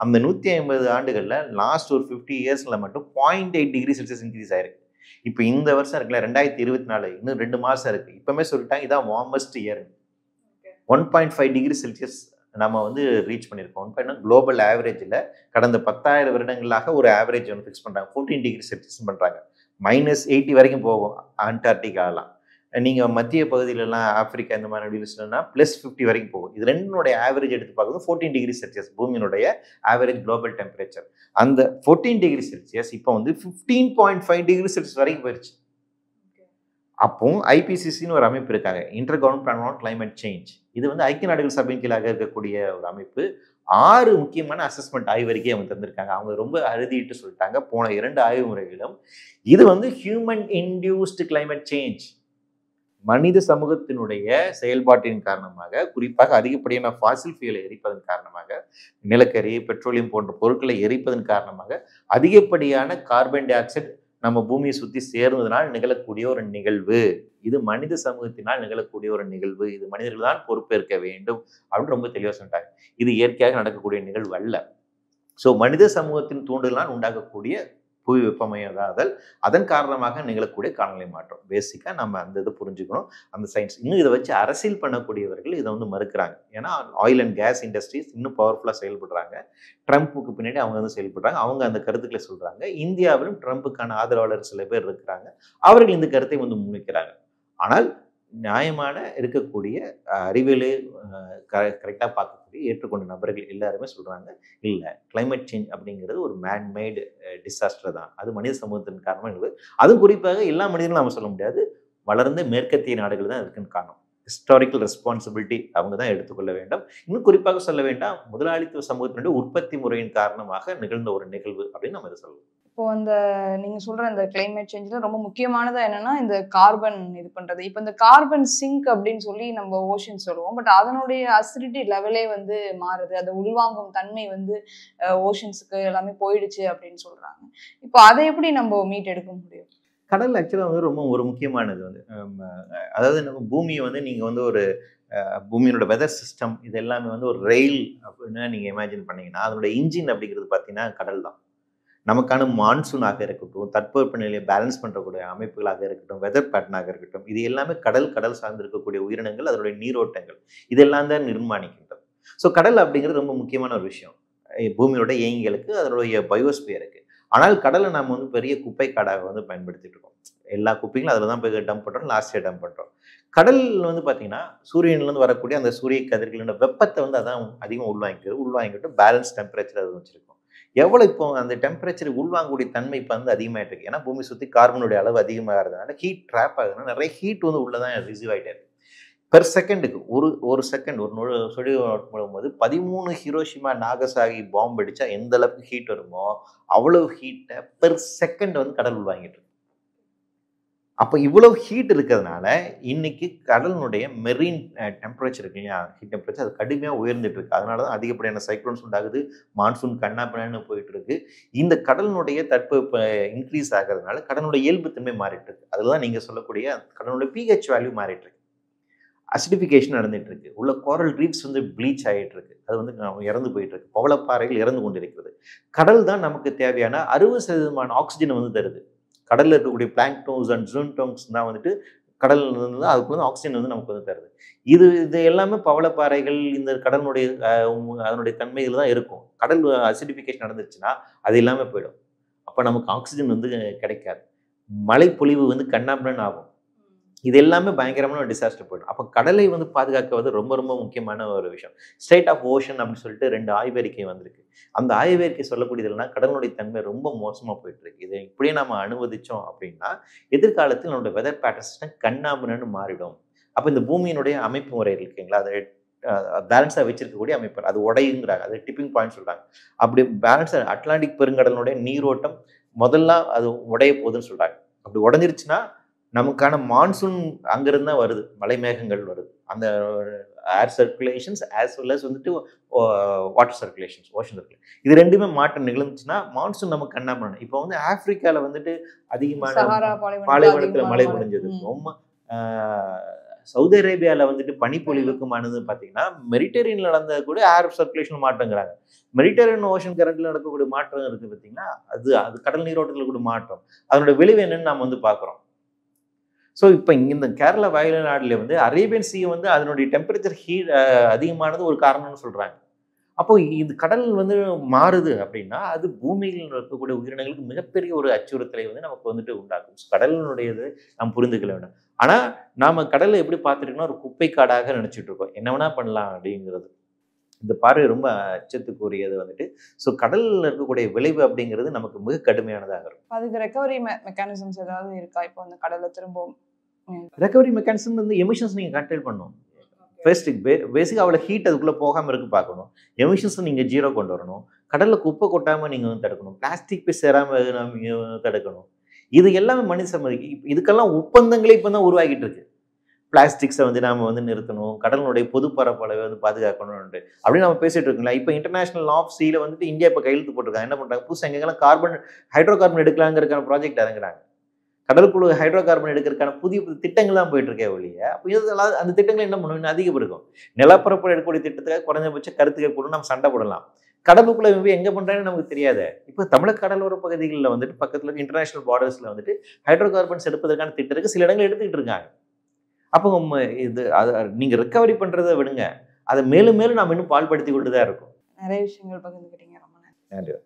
அந்த 150 ஆண்டுகளில் லாஸ்ட் ஒரு 50 இயர்ஸில் மட்டும் 0.8 டிகிரி செல்சியஸ் இன்க்ரீஸ் ஆயிருக்கு. இப்போ இந்த வருஷம் இருக்குல்ல 2024, இன்னும் 2 மாதம் இருக்குது. இப்போமே சொல்லிட்டாங்க இதான் வார்மஸ்ட் இயர். 1.5 டிகிரி செல்சியஸ் நம்ம வந்து ரீச் பண்ணியிருக்கோம். குளோபல் ஆவரேஜில் கடந்த 10,000 வருடங்களாக ஒரு ஆவரேஜ் வந்து ஃபிக்ஸ் பண்ணுறாங்க. 14 டிகிரி செல்சியஸ் பண்ணுறாங்க. -80 வரைக்கும் போகும் அண்டார்டிகாலாம். நீங்கள் மத்திய பகுதியிலலாம் ஆப்பிரிக்கா இந்த மாதிரி டீல்ஸ்னா +50 வரைக்கும் போகும். இது ரெண்டுனுடைய ஆவரேஜ் எடுத்து பார்க்கும்போது 14 டிகிரி செல்சியஸ் பூமியினுடைய ஆவரேஜ் குளோபல் டெம்பரேச்சர். அந்த 14 டிகிரி செல்சியஸ் இப்போ வந்து 15.5 டிகிரி செல்சியஸ் வரைக்கும் போயிடுச்சு. அப்போ ஐபிசிசின்னு ஒரு அமைப்பு இருக்காங்க, inter government panel on climate change. இது வந்து ஐக்கிய நாடுகள் சபையின் கீழாக இருக்கக்கூடிய ஒரு அமைப்பு. 6 முக்கியமான அசஸ்மெண்ட் ஆய்வறிக்கை அவங்க தந்திருக்காங்க. அவங்க ரொம்ப அறுதிட்டு சொல்லிட்டாங்க போன 2 ஆய்வு முறைகளும் இது வந்து ஹியூமன் இன்டியூஸ்டு கிளைமேட் சேஞ்ச், மனித சமூகத்தினுடைய செயல்பாட்டின் காரணமாக, குறிப்பாக அதிகப்படியான ஃபாசில் ஃபியூலை எரிப்பதன் காரணமாக, நிலக்கரி பெட்ரோலியம் போன்ற பொருட்களை எரிப்பதன் காரணமாக அதிகப்படியான கார்பன் டை ஆக்சைடு நம்ம பூமியை சுற்றி சேர்ந்ததுனால் நிகழக்கூடிய ஒரு நிகழ்வு. இது மனித சமூகத்தினால் நிகழக்கூடிய ஒரு நிகழ்வு. இது மனிதர்கள் தான் பொறுப்பேற்க வேண்டும் அப்படின்னு ரொம்ப தெளிவாக சொல்லிட்டாங்க. இது இயற்கையாக நடக்கக்கூடிய நிகழ்வு அல்ல. ஸோ மனித சமூகத்தின் தூண்டுதலால் உண்டாகக்கூடிய புவி வெப்பமயமாதல், அதன் காரணமாக நிகழக்கூடிய காலநிலை மாற்றம். பேசிக்காக நம்ம அந்த இதை புரிஞ்சுக்கணும், அந்த சயின்ஸ். இன்னும் இதை வச்சு அரசியல் பண்ணக்கூடியவர்கள் இதை வந்து மறுக்கிறாங்க. ஏன்னா ஆயில் அண்ட் கேஸ் இண்டஸ்ட்ரீஸ் இன்னும் பவர்ஃபுல்லாக செயல்படுறாங்க. ட்ரம்ப்புக்கு பின்னாடி அவங்க வந்து செயல்படுறாங்க. அவங்க அந்த கருத்துக்களை சொல்கிறாங்க. இந்தியாவிலும் ட்ரம்ப்புக்கான ஆதரவாளர் சில பேர் இருக்கிறாங்க. அவர்கள் இந்த கருத்தை வந்து முன்வைக்கிறாங்க. ஆனால் நியாயமான இருக்கக்கூடிய அறிவியலை கரெக்டாக பார்க்கக்கூடிய ஏற்றுக்கொண்ட நபர்கள் எல்லாருமே சொல்கிறாங்க, இல்லை கிளைமேட் சேஞ்ச் அப்படிங்கிறது ஒரு மேன்மேடு டிசாஸ்டர் தான், அது மனித சமூகத்தின் காரணமாக இருக்குது. அதுவும் குறிப்பாக எல்லா மனிதர்களும் நம்ம சொல்ல முடியாது, வளர்ந்த மேற்கத்திய நாடுகள் தான் இருக்குன்னு காரணம். ஹிஸ்டாரிக்கல் ரெஸ்பான்சிபிலிட்டி அவங்க தான் எடுத்துக்கொள்ள வேண்டும். இன்னும் குறிப்பாக சொல்ல வேண்டாம், முதலாளித்துவ சமூகத்தினுடைய உற்பத்தி முறையின் காரணமாக நிகழ்ந்த ஒரு நிகழ்வு அப்படின்னு நம்ம இதை சொல்லலாம். இப்போ அந்த நீங்க சொல்ற இந்த கிளைமேட் சேஞ்ச்ல ரொம்ப முக்கியமானதா என்னன்னா இந்த கார்பன் இது பண்றது. இப்போ இந்த கார்பன் சிங்க் அப்படின்னு சொல்லி நம்ம ஓஷன் சொல்லுவோம். பட் அதனுடைய அசிடிட்டி லெவலே வந்து மாறுது. அதை உள்வாங்கும் தன்மை வந்து ஓஷன்ஸுக்கு எல்லாமே போயிடுச்சு அப்படின்னு சொல்றாங்க. இப்போ அதை எப்படி நம்ம மீட் எடுக்க முடியும்? கடல் ஆக்சுவலாக வந்து ரொம்ப ஒரு முக்கியமானது வந்து, அதாவது நம்ம பூமியை வந்து நீங்கள் வந்து ஒரு பூமியோட வெதர் சிஸ்டம் இது எல்லாமே வந்து ஒரு ரயில் அப்படின்னு நீங்கள் இமேஜின் பண்ணீங்கன்னா, அதோட இன்ஜின் அப்படிங்கிறது பார்த்தீங்கன்னா கடல் தான். நமக்கான மான்சூனாக இருக்கட்டும், தட்பவெப்ப நிலையை பேலன்ஸ் பண்ணுறக்கூடிய அமைப்புகளாக இருக்கட்டும், வெதர் பேட்டர்னாக இருக்கட்டும், இது எல்லாமே கடல் சார்ந்திருக்கக்கூடிய உயிரினங்கள், அதனுடைய நீரோட்டங்கள் இதெல்லாம் தான் நிர்மாணிக்கின்றது. ஸோ கடல் அப்படிங்கிறது ரொம்ப முக்கியமான ஒரு விஷயம் பூமியோட இயங்கிகளுக்கு, அதனுடைய பயோஸ்பியருக்கு. ஆனால் கடலை நம்ம வந்து பெரிய குப்பை காடாக வந்து பயன்படுத்திட்டு இருக்கோம். எல்லா குப்பைகளும் அதில் தான் போய் டம்ப் பண்ணுறோம், லாஸ்ட் டம்ப் பண்ணுறோம். கடல் வந்து பார்த்தீங்கன்னா சூரியன்லேருந்து வரக்கூடிய அந்த சூரிய கதிர்களோட வெப்பத்தை வந்து அதான் அதிகமாக உள்வாங்கிட்டு பேலன்ஸ் டெம்பரேச்சர் அது வச்சிருக்கோம். எவ்வளோ இப்போ அந்த டெம்பரேச்சர் உள்வாங்கக்கூடிய தன்மை இப்போ வந்து அதிகமாகிட்டு இருக்கு. ஏன்னா பூமி சுற்றி கார்பனுடைய அளவு அதிகமாகிறதுனால ஹீட் ட்ராப் ஆகுதுன்னா நிறைய ஹீட் வந்து உள்ளே தான் ரிசீவ் ஆகிட்டே இருக்கு. பெர் செகண்டுக்கு ஒரு செகண்ட் ஒரு சொடி போடும்போது 13 ஹிரோஷிமா நாகசாகி பாம்பு அடித்தா எந்த அளவுக்கு ஹீட் வருமோ அவ்வளவு ஹீட்டை பெர் செகண்ட் வந்து கடல் உள்வாங்கிட்டு இருக்கு. அப்போ இவ்வளவு ஹீட் இருக்கிறதுனால இன்னைக்கு கடலினுடைய மெரீன் டெம்பரேச்சர் இருக்கு இல்லையா, ஹீட் டெம்பரேச்சர் அது கடுமையாக உயர்ந்துட்டு இருக்கு. அதனால தான் அதிகப்படியான சைக்ளோன்ஸ் உண்டாகுது, மான்சூன் கண்ணாப்பின்னு போயிட்டு இருக்கு. இந்த கடலினுடைய தட்பவெப்ப இன்க்ரீஸ் ஆகிறதுனால கடலுடைய இயல்புத்தன்மை மாறிட்டு இருக்கு. அதில் தான் நீங்கள் சொல்லக்கூடிய கடலுடைய pH வேல்யூ மாறிட்டு இருக்கு, அசிடிஃபிகேஷன் நடந்துட்டு இருக்கு, உள்ள கோரல் ரீப்ஸ் வந்து ப்ளீச் ஆகிட்டு இருக்கு, அது வந்து இறந்து போயிட்டு இருக்கு, பவளப்பாறைகள் இறந்து கொண்டிருக்கிறது. கடல் தான் நமக்கு தேவையான 60% ஆக்சிஜனை வந்து தருது. கடலில் இருக்கக்கூடிய பிளாங்க்டோன்ஸ் அண்ட் ஜூன்டோன்ஸ் தான் வந்துட்டு கடல் வந்து அதுக்கு வந்து ஆக்சிஜன் வந்து நமக்கு வந்து தருது. இது எல்லாமே பவளப்பாறைகள் இந்த கடலுடைய அதனுடைய தன்மையில் தான் இருக்கும். கடல் அசிடிஃபிகேஷன் நடந்துச்சுன்னா அது எல்லாமே போயிடும். அப்போ நமக்கு ஆக்சிஜன் வந்து கிடைக்காது, மழை பொழிவு வந்து கண்ணாபின்னு ஆகும். இது எல்லாமே பயங்கரமான ஒரு டிசாஸ்டர் போயிடும். அப்போ கடலை வந்து பாதுகாக்கிறது ரொம்ப ரொம்ப முக்கியமான ஒரு விஷயம். ஸ்டேட் ஆஃப் ஓஷன் அப்படின்னு சொல்லிட்டு 2 ஆய்வறிக்கை வந்திருக்கு. அந்த ஆய்வறிக்கை சொல்லக்கூடியதுனா கடலுடைய தன்மை ரொம்ப மோசமாக போயிட்டு இருக்கு. இதை இப்படியே நம்ம அனுமதிச்சோம் அப்படின்னா எதிர்காலத்தில் நம்மளோட வெதர் பேட்டர்ன் கண்ணாமுன்னு மாறிடும். அப்போ இந்த பூமியினுடைய அமைப்பு முறை இருக்குங்களா, அதை பேலன்ஸாக வச்சிருக்கக்கூடிய அமைப்பு அது உடையுங்கிறாங்க, அது டிப்பிங் பாயிண்ட் சொல்கிறாங்க. அப்படி பேலன்ஸாக அட்லாண்டிக் பெருங்கடலுடைய நீரோட்டம் முதல்ல அது உடைய போகுதுன்னு சொல்கிறாங்க. அப்படி உடஞ்சிருச்சுன்னா நமக்கான மான்சூன் அங்கிருந்து தான் வருது, மலை மேகங்கள் வருது. அந்த ஏர் சர்க்குலேஷன்ஸ் ஆஸ் வெல் அஸ் வந்துட்டு வாட்டர் சர்க்குலேஷன்ஸ், ஓஷன் சர்க்குலேஷன், இது ரெண்டுமே மாற்றம் நிகழ்ந்துச்சுன்னா மான்சூன் நமக்கு கண்ணா பண்ணணும். இப்போ வந்து ஆப்பிரிக்காவில் வந்துட்டு அதிகமான பாலைவனத்தில் மழை பொழிஞ்சது, ரொம்ப சவுதி அரேபியாவில் வந்துட்டு பனிப்பொழிவுக்குமானது பார்த்தீங்கன்னா மெரிட்டேரியனில் நடந்த கூட ஏர் சர்க்குலேஷன் மாற்றங்கிறாங்க. மெரிட்டேரியன் ஓஷன் கரண்ட்டில் நடக்கக்கூடிய மாற்றம் இருக்குது பார்த்தீங்கன்னா, அது கடல் நீரோட்டத்தில் கூட மாற்றம். அதனோட விளைவு என்னன்னு நாம் வந்து பார்க்குறோம். ஸோ இப்போ இந்த கேரளா வயநாடுல வந்து அரேபியன் சீ வந்து அதனுடைய டெம்பரேச்சர் ஹீட் அதிகமானது ஒரு காரணம்னு சொல்கிறாங்க. அப்போ இது கடல் வந்து மாறுது அப்படின்னா அது பூமியில் இருக்கக்கூடிய உயிரினங்களுக்கு மிகப்பெரிய ஒரு அச்சுறுத்தலை வந்து நமக்கு வந்துட்டு உண்டாக்கும். கடலினுடையது நாம் புரிந்துக்கொள்ள வேண்டும். ஆனால் நாம் கடலை எப்படி பார்த்துருக்கோம்னா ஒரு குப்பை காடாக நினச்சிட்டு இருக்கோம். என்ன வேணா பண்ணலாம் அப்படிங்கிறது. இந்த பார்வை ரொம்ப அச்சத்துக்குரியது வந்துட்டு. ஸோ கடலில் இருக்கக்கூடிய விளைவு அப்படிங்கிறது நமக்கு மிக கடுமையானதாக இருக்கும். அதுக்கு ரெக்கவரி மெக்கானிசம்ஸ் ஏதாவது இருக்கா? இப்போ அந்த கடலை திரும்பவும் ரெக்கவரி மெக்கானிசம் வந்து எமிஷன்ஸ் நீங்கள் கண்ட்ரோல் பண்ணணும். ஃபர்ஸ்ட் பேசிக்காக அவ்வளோ ஹீட் அதுக்குள்ளே போகாமல் இருக்க பார்க்கணும். எமிஷன்ஸை நீங்கள் 0 கொண்டு வரணும். கடலில் குப்பை கொட்டாமல் நீங்கள் வந்து தடுக்கணும். பிளாஸ்டிக் போய் சேராமல் நீங்கள் தடுக்கணும். இது எல்லாமே மனித சம்மதி. இதுக்கெல்லாம் ஒப்பந்தங்களே இப்போ தான் உருவாகிட்டு இருக்கு. பிளாஸ்டிக்ஸை வந்து நாம் வந்து நிறுத்தணும், கடலினுடைய பொது பரப்பளவை வந்து பாதுகாக்கணும்னு அப்படின்னு நம்ம பேசிட்டு இருக்கோங்களா. இப்போ இன்டர்நேஷனல் லா ஆஃப் சீல வந்துட்டு இந்தியா இப்போ கையெழுத்து போட்டிருக்காங்க. என்ன பண்ணுறாங்க, புதுசாக எங்கெல்லாம் ஹைட்ரோ கார்பன் எடுக்கலாங்கிறதுக்கான ப்ராஜெக்ட் இறங்குறாங்க. கடலுக்குழு ஹைட்ரோ கார்பன் எடுக்கிறதுக்கான புதிய புதிய திட்டங்கள் தான் போயிட்டு இருக்கே ஒழிய, அப்போ இதெல்லாம் அந்த திட்டங்கள் என்ன பண்ணுவோம், அதிகப்படுக்கும். நிலப்பரப்பு எடுக்கக்கூடிய திட்டத்துக்காக குறைஞ்சபட்ச கருத்துக்கை போட்டு நம்ம சண்டை போடலாம். கடலுக்குள்ள எங்கே பண்ணுறாங்கன்னு நமக்கு தெரியாது. இப்போ தமிழக கடலோர பகுதிகளில் வந்துட்டு பக்கத்தில் இன்டர்நேஷனல் பார்டர்ஸில் வந்துட்டு ஹைட்ரோ கார்பன்ஸ் எடுப்பதற்கான திட்டத்துக்கு சில இடங்கள் எடுத்துக்கிட்டு இருக்காங்க. அப்போ இது அதை நீங்கள் ரெக்கவரி பண்ணுறதை விடுங்க, அதை மேலும் மேலும் நாம் இன்னும் பால்படுத்தி கொண்டு தான் இருக்கும். நிறைய விஷயங்கள் பகிர்ந்துக்கிட்டீங்க. ரொம்ப நன்றி. நன்றி.